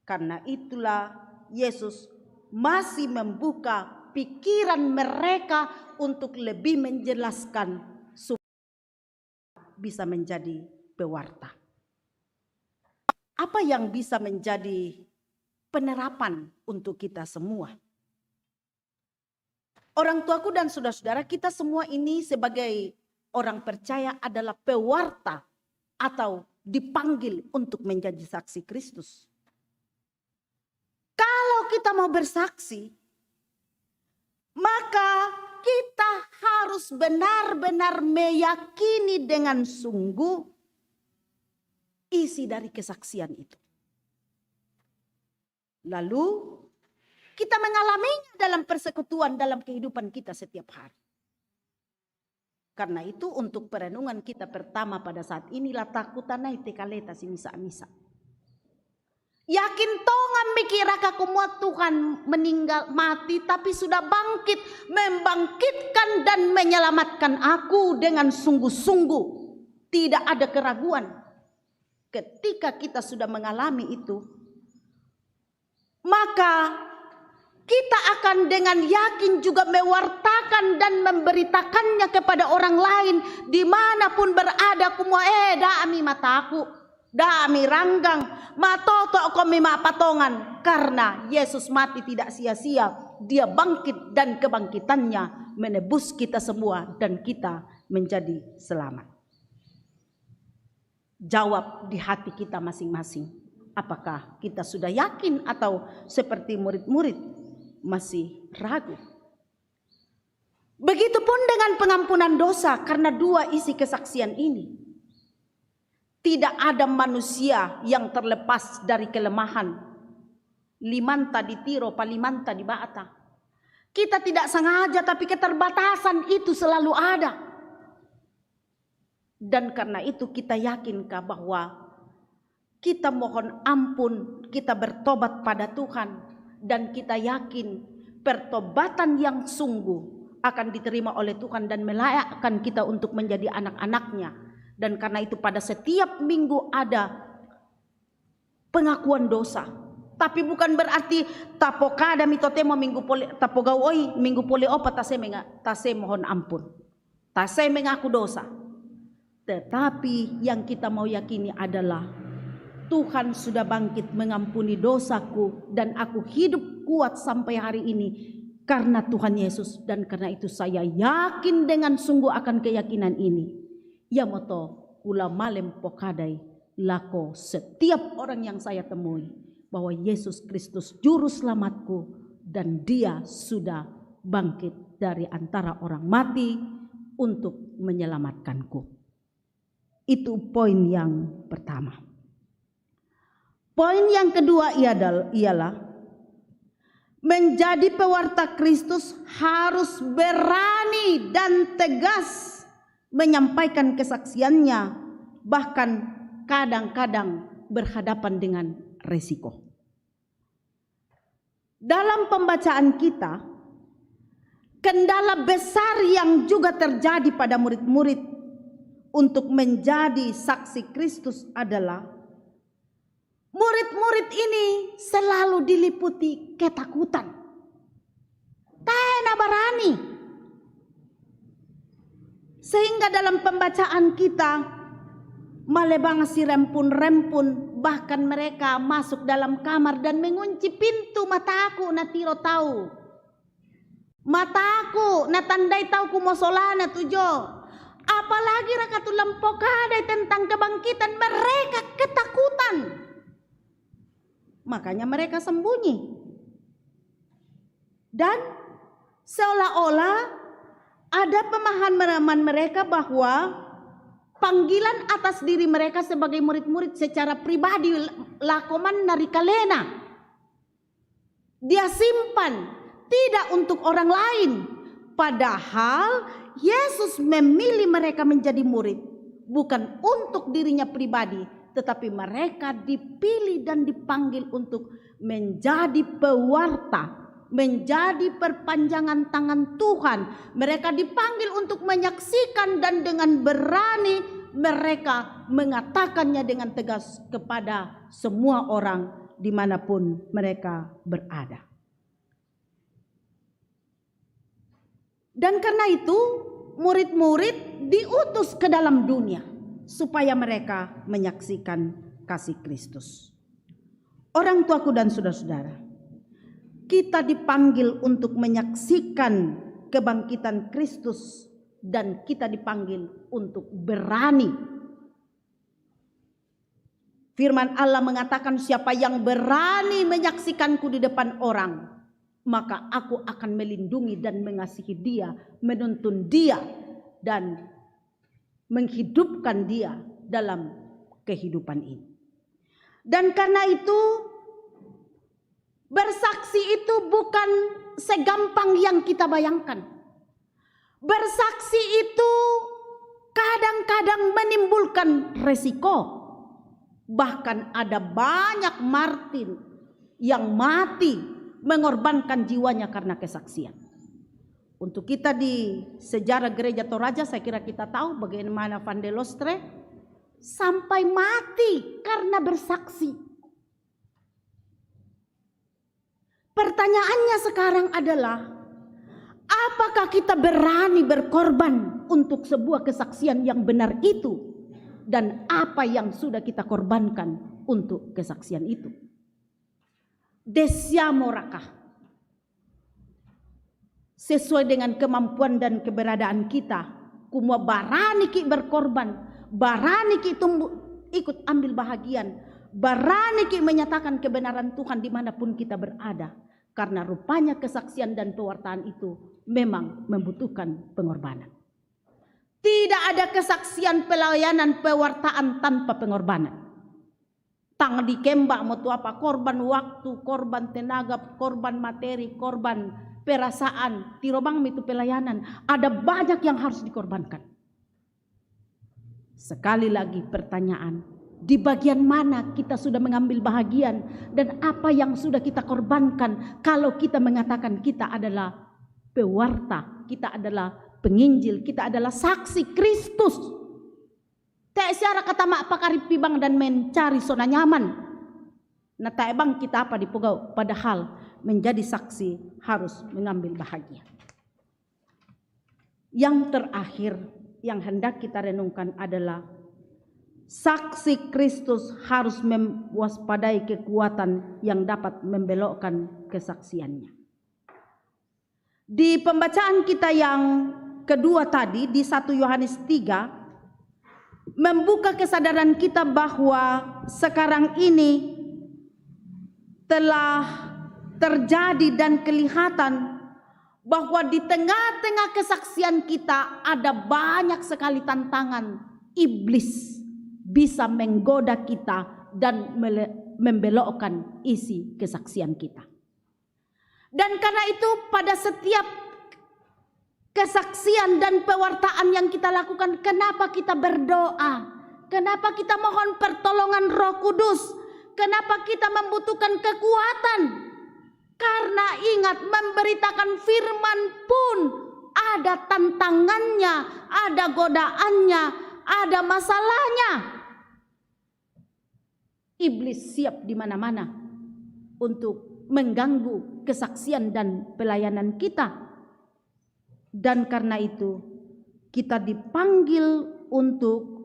Karena itulah Yesus masih membuka pikiran mereka untuk lebih menjelaskan supaya bisa menjadi pewarta. Apa yang bisa menjadi penerapan untuk kita semua? Orang tuaku dan saudara-saudara, kita semua ini sebagai orang percaya adalah pewarta atau dipanggil untuk menjadi saksi Kristus. Kalau kita mau bersaksi, maka kita harus benar-benar meyakini dengan sungguh isi dari kesaksian itu. Lalu kita mengalaminya dalam persekutuan dalam kehidupan kita setiap hari. Karena itu untuk perenungan kita pertama pada saat inilah takutanai tekaleta si misa-misa. Yakin tongan mikiraka kumua Tuhan meninggal mati tapi sudah bangkit, membangkitkan dan menyelamatkan aku dengan sungguh-sungguh. Tidak ada keraguan. Ketika kita sudah mengalami itu, maka kita akan dengan yakin juga mewartakan dan memberitakannya kepada orang lain dimanapun berada. Kumua dami mataku, dami ranggang, matoto komi patongan. Karena Yesus mati tidak sia-sia, dia bangkit dan kebangkitannya menebus kita semua dan kita menjadi selamat. Jawab di hati kita masing-masing. Apakah kita sudah yakin atau seperti murid-murid masih ragu? Begitupun dengan pengampunan dosa karena 2 isi kesaksian ini. Tidak ada manusia yang terlepas dari kelemahan. Limanta di tiro, palimanta di bata. Kita tidak sengaja tapi keterbatasan itu selalu ada. Dan karena itu kita yakinkah bahwa kita mohon ampun, kita bertobat pada Tuhan, dan kita yakin pertobatan yang sungguh akan diterima oleh Tuhan dan melayakkan kita untuk menjadi anak-anaknya. Dan karena itu pada setiap minggu ada pengakuan dosa. Tapi bukan berarti tapokada mitotemo minggu poli tapogawoi minggu poli opa tase mohon ampun. Tase mengaku dosa. Tetapi yang kita mau yakini adalah Tuhan sudah bangkit mengampuni dosaku dan aku hidup kuat sampai hari ini karena Tuhan Yesus. Dan karena itu saya yakin dengan sungguh akan keyakinan ini. Ya moto kula malem pokadai lako setiap orang yang saya temui bahwa Yesus Kristus juru selamatku dan dia sudah bangkit dari antara orang mati untuk menyelamatkanku. Itu poin yang pertama. Poin yang kedua ialah menjadi pewarta Kristus harus berani dan tegas menyampaikan kesaksiannya, bahkan kadang-kadang berhadapan dengan resiko. Dalam pembacaan kita, kendala besar yang juga terjadi pada murid-murid untuk menjadi saksi Kristus adalah murid-murid ini selalu diliputi ketakutan. Tena barani. Sehingga dalam pembacaan kita malebang si rempun-rempun, bahkan mereka masuk dalam kamar dan mengunci pintu mataku natiro tahu. Mataku natandai tahu ku mosolana tujo. Apalagi rakatu lampokadai tentang kebangkitan, mereka ketakutan. Makanya mereka sembunyi. Dan seolah-olah ada pemahaman mereka bahwa panggilan atas diri mereka sebagai murid-murid secara pribadi lakoman narikalena. Dia simpan, tidak untuk orang lain. Padahal Yesus memilih mereka menjadi murid bukan untuk dirinya pribadi, tetapi mereka dipilih dan dipanggil untuk menjadi pewarta, menjadi perpanjangan tangan Tuhan. Mereka dipanggil untuk menyaksikan dan dengan berani mereka mengatakannya dengan tegas kepada semua orang dimanapun mereka berada. Dan karena itu murid-murid diutus ke dalam dunia supaya mereka menyaksikan kasih Kristus. Orang tuaku dan saudara-saudara, kita dipanggil untuk menyaksikan kebangkitan Kristus dan kita dipanggil untuk berani. Firman Allah mengatakan, siapa yang berani menyaksikanku di depan orang, maka aku akan melindungi dan mengasihi dia, menuntun dia dan menghidupkan dia dalam kehidupan ini. Dan karena itu bersaksi itu bukan segampang yang kita bayangkan. Bersaksi itu kadang-kadang menimbulkan resiko. Bahkan ada banyak martir yang mati mengorbankan jiwanya karena kesaksian. Untuk kita di sejarah gereja Toraja, saya kira kita tahu bagaimana Van de Lostre sampai mati karena bersaksi. Pertanyaannya sekarang adalah, apakah kita berani berkorban untuk sebuah kesaksian yang benar itu? Dan apa yang sudah kita korbankan untuk kesaksian itu? Desiamo rakah. Sesuai dengan kemampuan dan keberadaan kita, kumua barani ki berkorban, barani ki ikut ambil bahagian, barani ki menyatakan kebenaran Tuhan dimanapun kita berada. Karena rupanya kesaksian dan pewartaan itu memang membutuhkan pengorbanan. Tidak ada kesaksian pelayanan pewartaan tanpa pengorbanan. Tang dikembak mau tu apa, korban waktu, korban tenaga, korban materi, korban perasaan, tirobang itu pelayanan. Ada banyak yang harus dikorbankan. Sekali lagi pertanyaan, di bagian mana kita sudah mengambil bahagian dan apa yang sudah kita korbankan kalau kita mengatakan kita adalah pewarta, kita adalah penginjil, kita adalah saksi Kristus. Tak secara kata mak pakari pibang dan mencari zona nyaman. Nah tak bang kita apa dipugau, padahal menjadi saksi harus mengambil bahagia. Yang terakhir yang hendak kita renungkan adalah saksi Kristus harus mewaspadai kekuatan yang dapat membelokkan kesaksiannya. Di pembacaan kita yang kedua tadi di 1 Yohanes 3 membuka kesadaran kita bahwa sekarang ini telah terjadi dan kelihatan bahwa di tengah-tengah kesaksian kita ada banyak sekali tantangan iblis bisa menggoda kita dan membelokkan isi kesaksian kita. Dan karena itu pada setiap kesaksian dan pewartaan yang kita lakukan, kenapa kita berdoa? Kenapa kita mohon pertolongan Roh Kudus? Kenapa kita membutuhkan kekuatan? Karena ingat, memberitakan firman pun ada tantangannya, ada godaannya, ada masalahnya. Iblis siap di mana-mana untuk mengganggu kesaksian dan pelayanan kita. Dan karena itu kita dipanggil untuk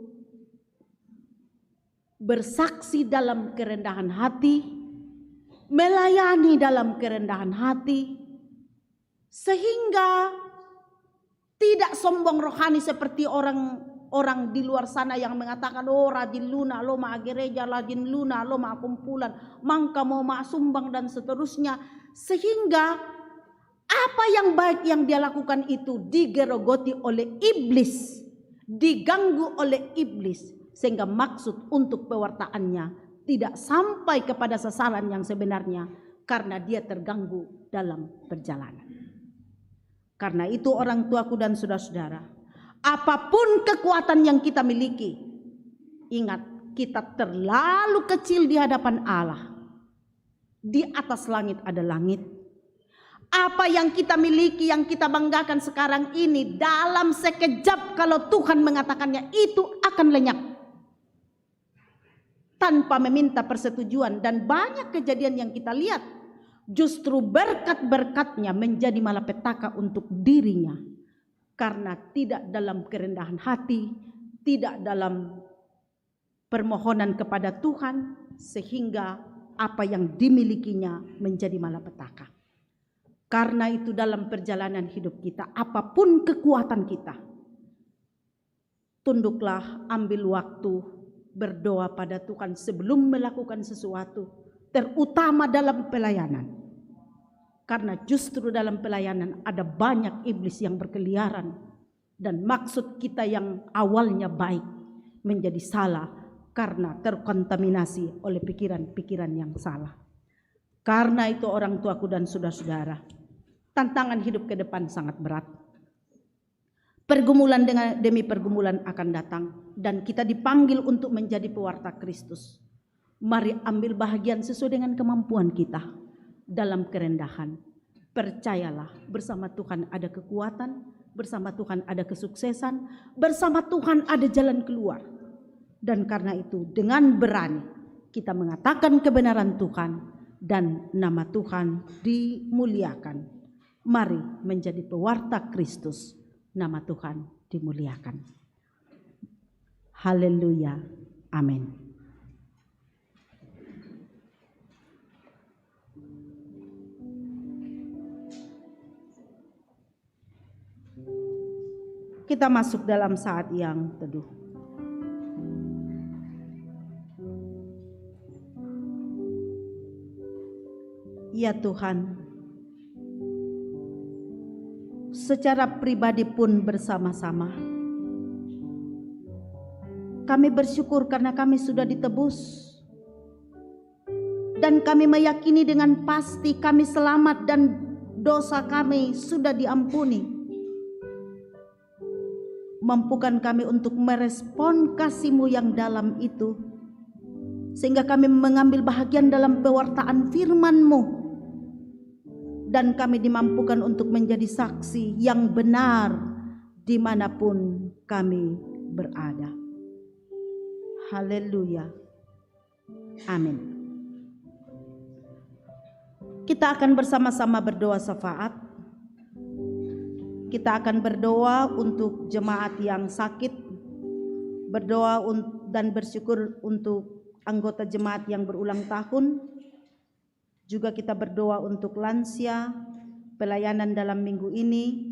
bersaksi dalam kerendahan hati, melayani dalam kerendahan hati, sehingga tidak sombong rohani seperti orang di luar sana yang mengatakan, oh rajin luna, lo ma gereja, rajin luna, lo ma kumpulan, mangka mau ma sumbang dan seterusnya. Sehingga apa yang baik yang dia lakukan itu digerogoti oleh iblis, diganggu oleh iblis, sehingga maksud untuk pewartaannya tidak sampai kepada sasaran yang sebenarnya karena dia terganggu dalam perjalanan. Karena itu orang tuaku dan saudara-saudara, apapun kekuatan yang kita miliki, ingat kita terlalu kecil di hadapan Allah. Di atas langit ada langit. Apa yang kita miliki, yang kita banggakan sekarang ini, dalam sekejap kalau Tuhan mengatakannya itu akan lenyap tanpa meminta persetujuan. Dan banyak kejadian yang kita lihat, justru berkat-berkatnya menjadi malapetaka untuk dirinya, karena tidak dalam kerendahan hati, tidak dalam permohonan kepada Tuhan, sehingga apa yang dimilikinya menjadi malapetaka. Karena itu dalam perjalanan hidup kita, apapun kekuatan kita, tunduklah, ambil waktu berdoa pada Tuhan sebelum melakukan sesuatu, terutama dalam pelayanan. Karena justru dalam pelayanan ada banyak iblis yang berkeliaran, dan maksud kita yang awalnya baik menjadi salah karena terkontaminasi oleh pikiran-pikiran yang salah. Karena itu orang tuaku dan saudara-saudara, tantangan hidup ke depan sangat berat. Pergumulan demi pergumulan akan datang, dan kita dipanggil untuk menjadi pewarta Kristus. Mari ambil bahagian sesuai dengan kemampuan kita dalam kerendahan. Percayalah, bersama Tuhan ada kekuatan, bersama Tuhan ada kesuksesan, bersama Tuhan ada jalan keluar. Dan karena itu dengan berani kita mengatakan kebenaran Tuhan dan nama Tuhan dimuliakan. Mari menjadi pewarta Kristus, nama Tuhan dimuliakan. Haleluya. Amin. Kita masuk dalam saat yang teduh. Ya Tuhan, secara pribadi pun bersama-sama kami bersyukur karena kami sudah ditebus, dan kami meyakini dengan pasti kami selamat dan dosa kami sudah diampuni. Mampukan kami untuk merespon kasih-Mu yang dalam itu, sehingga kami mengambil bahagian dalam pewartaan firman-Mu, dan kami dimampukan untuk menjadi saksi yang benar dimanapun kami berada. Haleluya. Amin. Kita akan bersama-sama berdoa syafaat. Kita akan berdoa untuk jemaat yang sakit, berdoa dan bersyukur untuk anggota jemaat yang berulang tahun. Juga kita berdoa untuk lansia, pelayanan dalam minggu ini,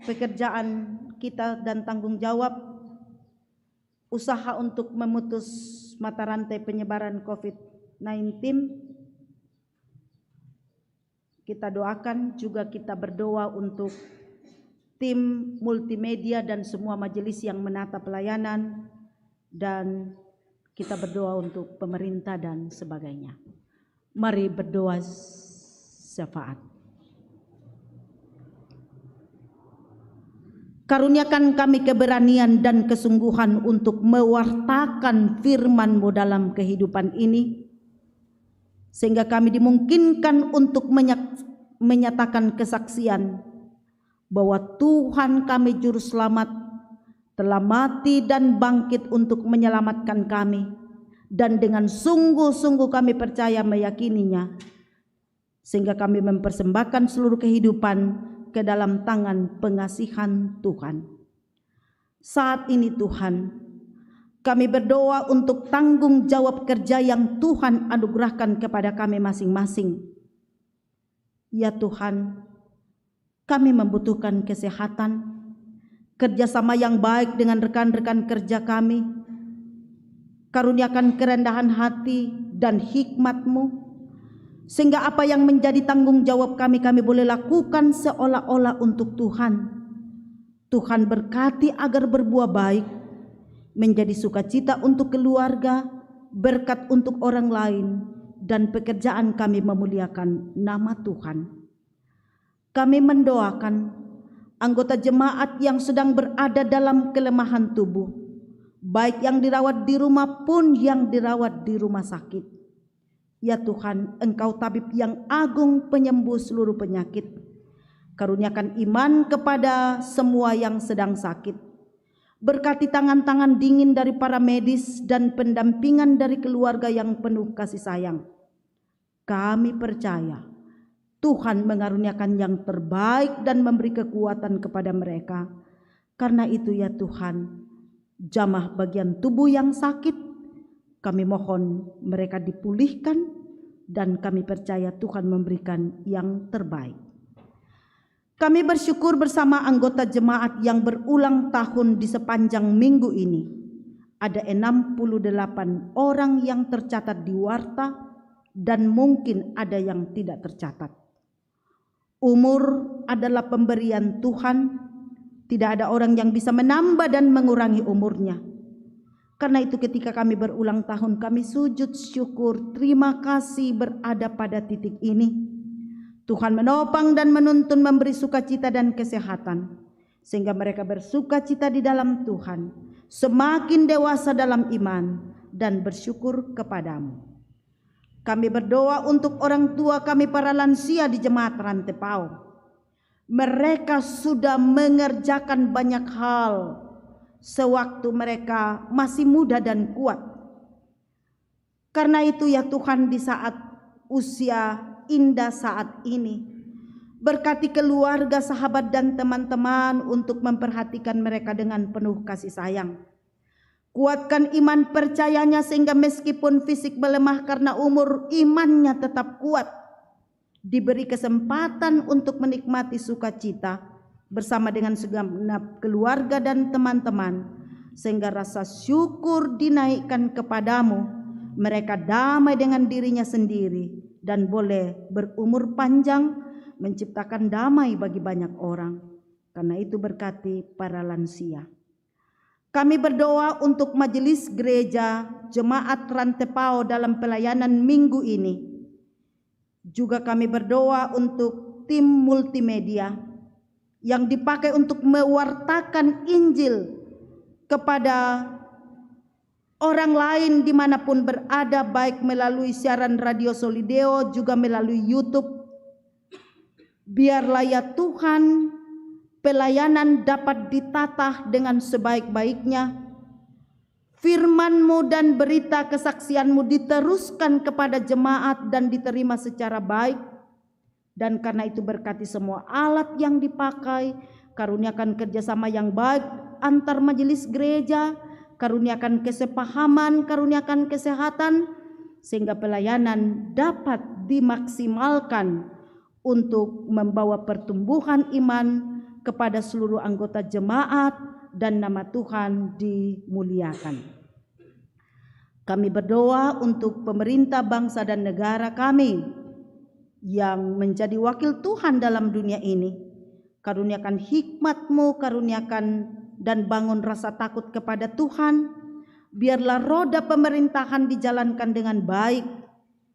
pekerjaan kita dan tanggung jawab, usaha untuk memutus mata rantai penyebaran COVID-19. Kita doakan, juga kita berdoa untuk tim multimedia dan semua majelis yang menata pelayanan, dan kita berdoa untuk pemerintah dan sebagainya. Mari berdoa syafaat. Karuniakan kami keberanian dan kesungguhan untuk mewartakan firman-Mu dalam kehidupan ini, sehingga kami dimungkinkan untuk menyatakan kesaksian bahwa Tuhan kami Juru Selamat telah mati dan bangkit untuk menyelamatkan kami, dan dengan sungguh-sungguh kami percaya meyakininya, sehingga kami mempersembahkan seluruh kehidupan ke dalam tangan pengasihan Tuhan. Saat ini Tuhan, kami berdoa untuk tanggung jawab kerja yang Tuhan anugerahkan kepada kami masing-masing. Ya Tuhan, Kami membutuhkan kesehatan, kerjasama yang baik dengan rekan-rekan kerja kami. Karuniakan kerendahan hati dan hikmat-Mu, sehingga apa yang menjadi tanggung jawab kami boleh lakukan seolah-olah untuk Tuhan. Tuhan berkati agar berbuah baik, menjadi sukacita untuk keluarga, berkat untuk orang lain, dan pekerjaan kami memuliakan nama Tuhan. Kami mendoakan anggota jemaat yang sedang berada dalam kelemahan tubuh, baik yang dirawat di rumah pun yang dirawat di rumah sakit. Ya Tuhan, Engkau tabib yang agung, penyembuh seluruh penyakit. Karuniakan iman kepada semua yang sedang sakit. Berkati tangan-tangan dingin dari para medis dan pendampingan dari keluarga yang penuh kasih sayang. Kami percaya Tuhan mengaruniakan yang terbaik dan memberi kekuatan kepada mereka. Karena itu ya Tuhan, jamah bagian tubuh yang sakit, kami mohon mereka dipulihkan, dan kami percaya Tuhan memberikan yang terbaik. Kami bersyukur bersama anggota jemaat yang berulang tahun di sepanjang minggu ini. Ada 68 orang yang tercatat di warta dan mungkin ada yang tidak tercatat. Umur adalah pemberian Tuhan. Tidak ada orang yang bisa menambah dan mengurangi umurnya. Karena itu ketika kami berulang tahun, kami sujud syukur, terima kasih berada pada titik ini. Tuhan menopang dan menuntun, memberi sukacita dan kesehatan, sehingga mereka bersukacita di dalam Tuhan, semakin dewasa dalam iman dan bersyukur kepadamu. Kami berdoa untuk orang tua kami para lansia di jemaat Rantepao. Mereka sudah mengerjakan banyak hal sewaktu mereka masih muda dan kuat. Karena itu ya Tuhan, di saat usia indah saat ini, berkati keluarga, sahabat dan teman-teman untuk memperhatikan mereka dengan penuh kasih sayang. Kuatkan iman percayanya sehingga meskipun fisik melemah karena umur, imannya tetap kuat. Diberi kesempatan untuk menikmati sukacita bersama dengan segenap keluarga dan teman-teman, sehingga rasa syukur dinaikkan kepadamu. Mereka damai dengan dirinya sendiri dan boleh berumur panjang, menciptakan damai bagi banyak orang. Karena itu berkati para lansia. Kami berdoa untuk majelis gereja jemaat Rantepao dalam pelayanan minggu ini. Juga kami berdoa untuk tim multimedia yang dipakai untuk mewartakan Injil kepada orang lain dimanapun berada, baik melalui siaran radio Solideo juga melalui YouTube. Biarlah ya Tuhan, pelayanan dapat ditata dengan sebaik-baiknya. Firman-Mu dan berita kesaksian-Mu diteruskan kepada jemaat dan diterima secara baik. Dan karena itu berkati semua alat yang dipakai, karuniakan kerjasama yang baik antar majelis gereja, karuniakan kesepahaman, karuniakan kesehatan, sehingga pelayanan dapat dimaksimalkan untuk membawa pertumbuhan iman kepada seluruh anggota jemaat dan nama Tuhan dimuliakan. Kami berdoa untuk pemerintah bangsa dan negara kami yang menjadi wakil Tuhan dalam dunia ini. Karuniakan hikmat-Mu, karuniakan dan bangun rasa takut kepada Tuhan. Biarlah roda pemerintahan dijalankan dengan baik,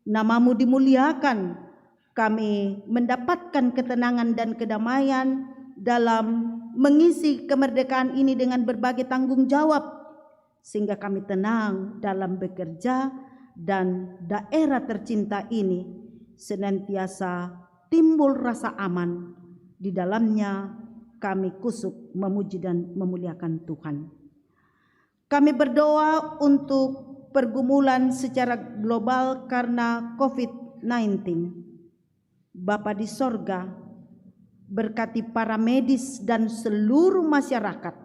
nama-Mu dimuliakan. Kami mendapatkan ketenangan dan kedamaian dalam mengisi kemerdekaan ini dengan berbagai tanggung jawab, sehingga kami tenang dalam bekerja dan daerah tercinta ini senantiasa timbul rasa aman. Di dalamnya kami kusuk memuji dan memuliakan Tuhan. Kami berdoa untuk pergumulan secara global karena COVID-19. Bapa di sorga, berkati para medis dan seluruh masyarakat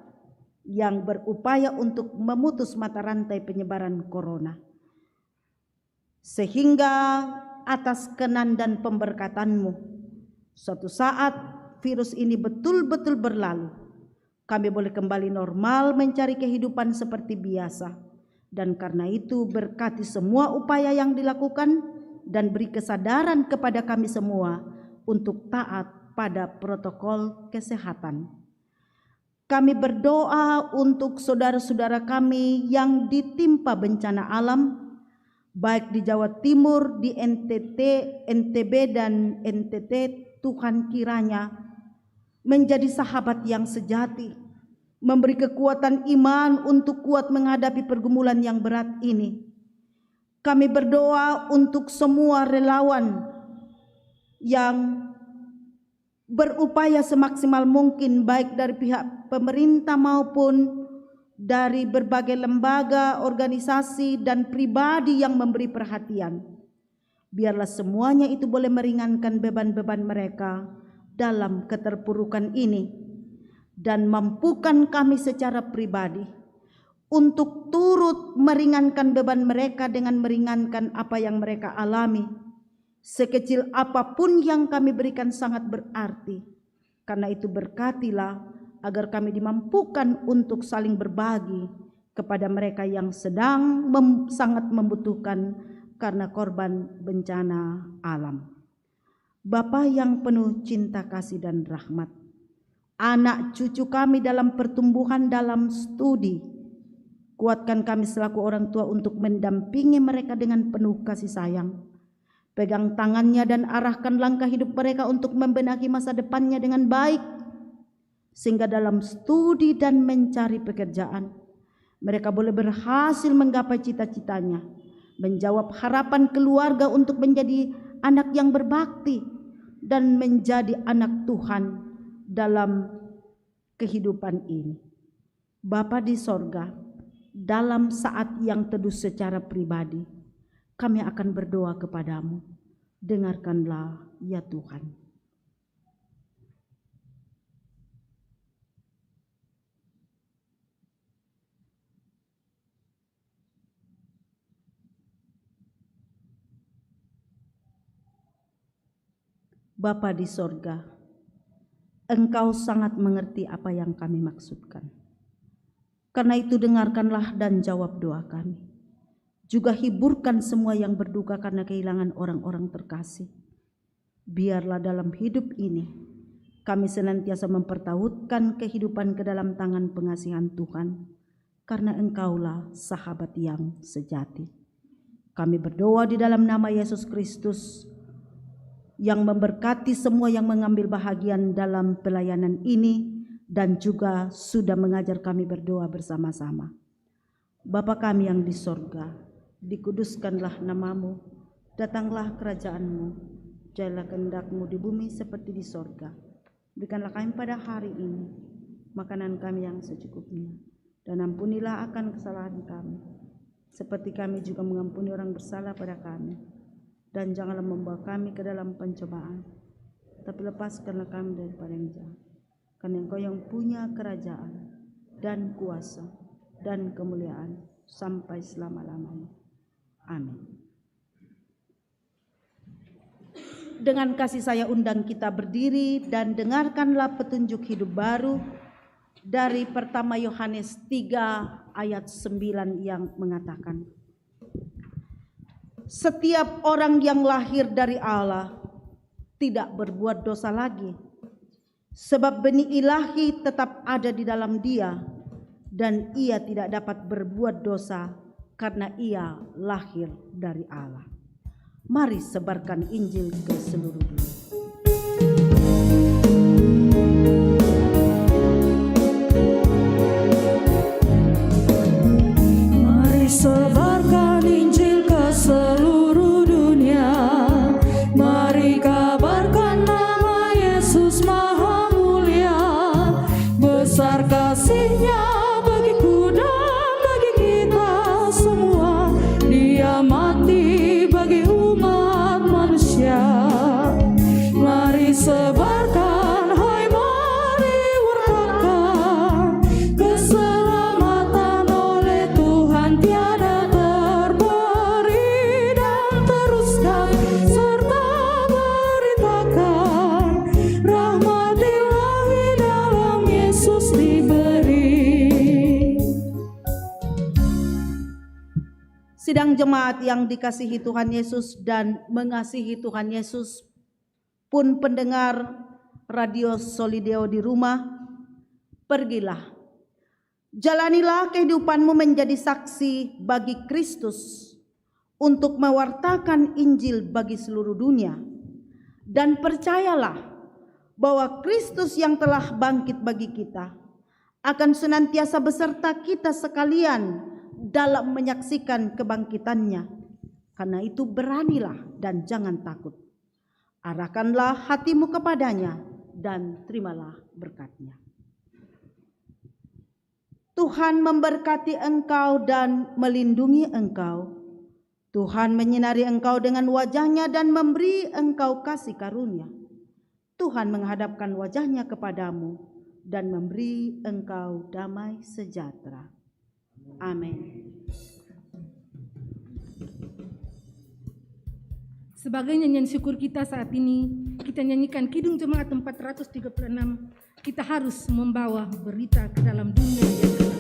yang berupaya untuk memutus mata rantai penyebaran corona. Sehingga atas kenan dan pemberkatan-Mu, suatu saat virus ini betul-betul berlalu, kami boleh kembali normal mencari kehidupan seperti biasa. Dan karena itu berkati semua upaya yang dilakukan dan beri kesadaran kepada kami semua untuk taat pada protokol kesehatan. Kami berdoa untuk saudara-saudara kami yang ditimpa bencana alam, baik di Jawa Timur, di NTT, NTB, dan NTT. Tuhan kiranya menjadi sahabat yang sejati, memberi kekuatan iman untuk kuat menghadapi pergumulan yang berat ini. Kami berdoa untuk semua relawan yang berupaya semaksimal mungkin, baik dari pihak pemerintah maupun dari berbagai lembaga, organisasi, dan pribadi yang memberi perhatian. Biarlah semuanya itu boleh meringankan beban-beban mereka dalam keterpurukan ini, dan mampukan kami secara pribadi untuk turut meringankan beban mereka dengan meringankan apa yang mereka alami. Sekecil apapun yang kami berikan sangat berarti. Karena itu berkatilah agar kami dimampukan untuk saling berbagi kepada mereka yang sedang sangat membutuhkan karena korban bencana alam. Bapa yang penuh cinta kasih dan rahmat, anak cucu kami dalam pertumbuhan dalam studi, kuatkan kami selaku orang tua untuk mendampingi mereka dengan penuh kasih sayang. Pegang tangannya dan arahkan langkah hidup mereka untuk membenahi masa depannya dengan baik, sehingga dalam studi dan mencari pekerjaan mereka boleh berhasil menggapai cita-citanya, menjawab harapan keluarga untuk menjadi anak yang berbakti dan menjadi anak Tuhan dalam kehidupan ini. Bapa di sorga, dalam saat yang teduh secara pribadi, kami akan berdoa kepadamu. Dengarkanlah ya Tuhan. Bapa di sorga, Engkau sangat mengerti apa yang kami maksudkan. Karena itu dengarkanlah dan jawab doa kami. Juga hiburkan semua yang berduka karena kehilangan orang-orang terkasih. Biarlah dalam hidup ini kami senantiasa mempertautkan kehidupan ke dalam tangan pengasihan Tuhan, karena Engkaulah sahabat yang sejati. Kami berdoa di dalam nama Yesus Kristus yang memberkati semua yang mengambil bahagian dalam pelayanan ini dan juga sudah mengajar kami berdoa bersama-sama. Bapa kami yang di sorga, dikuduskanlah namamu, datanglah kerajaanmu, jadilah kehendak-Mu di bumi seperti di sorga. Berikanlah kami pada hari ini makanan kami yang secukupnya, dan ampunilah akan kesalahan kami, seperti kami juga mengampuni orang bersalah pada kami. Dan janganlah membawa kami ke dalam pencobaan, tapi lepaskanlah kami daripada yang jahat. Karena Engkau yang punya kerajaan dan kuasa dan kemuliaan sampai selama-lamanya. Amin. Dengan kasih saya undang kita berdiri dan dengarkanlah petunjuk hidup baru dari pertama Yohanes 3 ayat 9 yang mengatakan, setiap orang yang lahir dari Allah tidak berbuat dosa lagi, sebab benih ilahi tetap ada di dalam dia, dan ia tidak dapat berbuat dosa karena ia lahir dari Allah. Mari sebarkan Injil ke seluruh dunia. Mari sebarkan Injil ke seluruh dunia. Mari kabarkan nama Yesus Maha Mulia. Besar kasih-Nya bagiku dan bagi kita semua. Dia mati bagi umat manusia. Mari sebarkan, hai mari wartakan keselamatan oleh Tuhan tiada terberi, dan teruskan serta beritakan rahmat Sidang jemaat yang dikasihi Tuhan Yesus dan mengasihi Tuhan Yesus, pun pendengar Radio Solideo di rumah, pergilah, jalanilah kehidupanmu menjadi saksi bagi Kristus untuk mewartakan Injil bagi seluruh dunia, dan percayalah bahwa Kristus yang telah bangkit bagi kita akan senantiasa beserta kita sekalian dalam menyaksikan kebangkitannya. Karena itu beranilah dan jangan takut. Arahkanlah hatimu kepadanya dan terimalah berkat-Nya. Tuhan memberkati engkau dan melindungi engkau. Tuhan menyinari engkau dengan wajah-Nya dan memberi engkau kasih karunia. Tuhan menghadapkan wajah-Nya kepadamu dan memberi engkau damai sejahtera. Amin. Sebagai nyanyian syukur kita saat ini, kita nyanyikan Kidung Jemaat 436. Kita harus membawa berita ke dalam dunia yang gelap.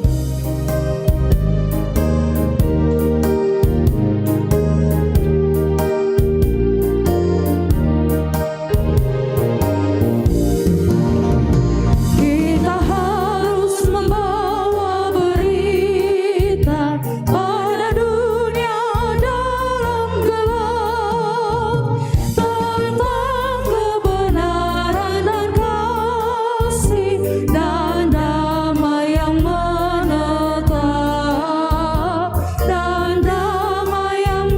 Dan damai yang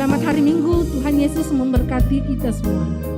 Selamat hari Minggu, Tuhan Yesus memberkati kita semua.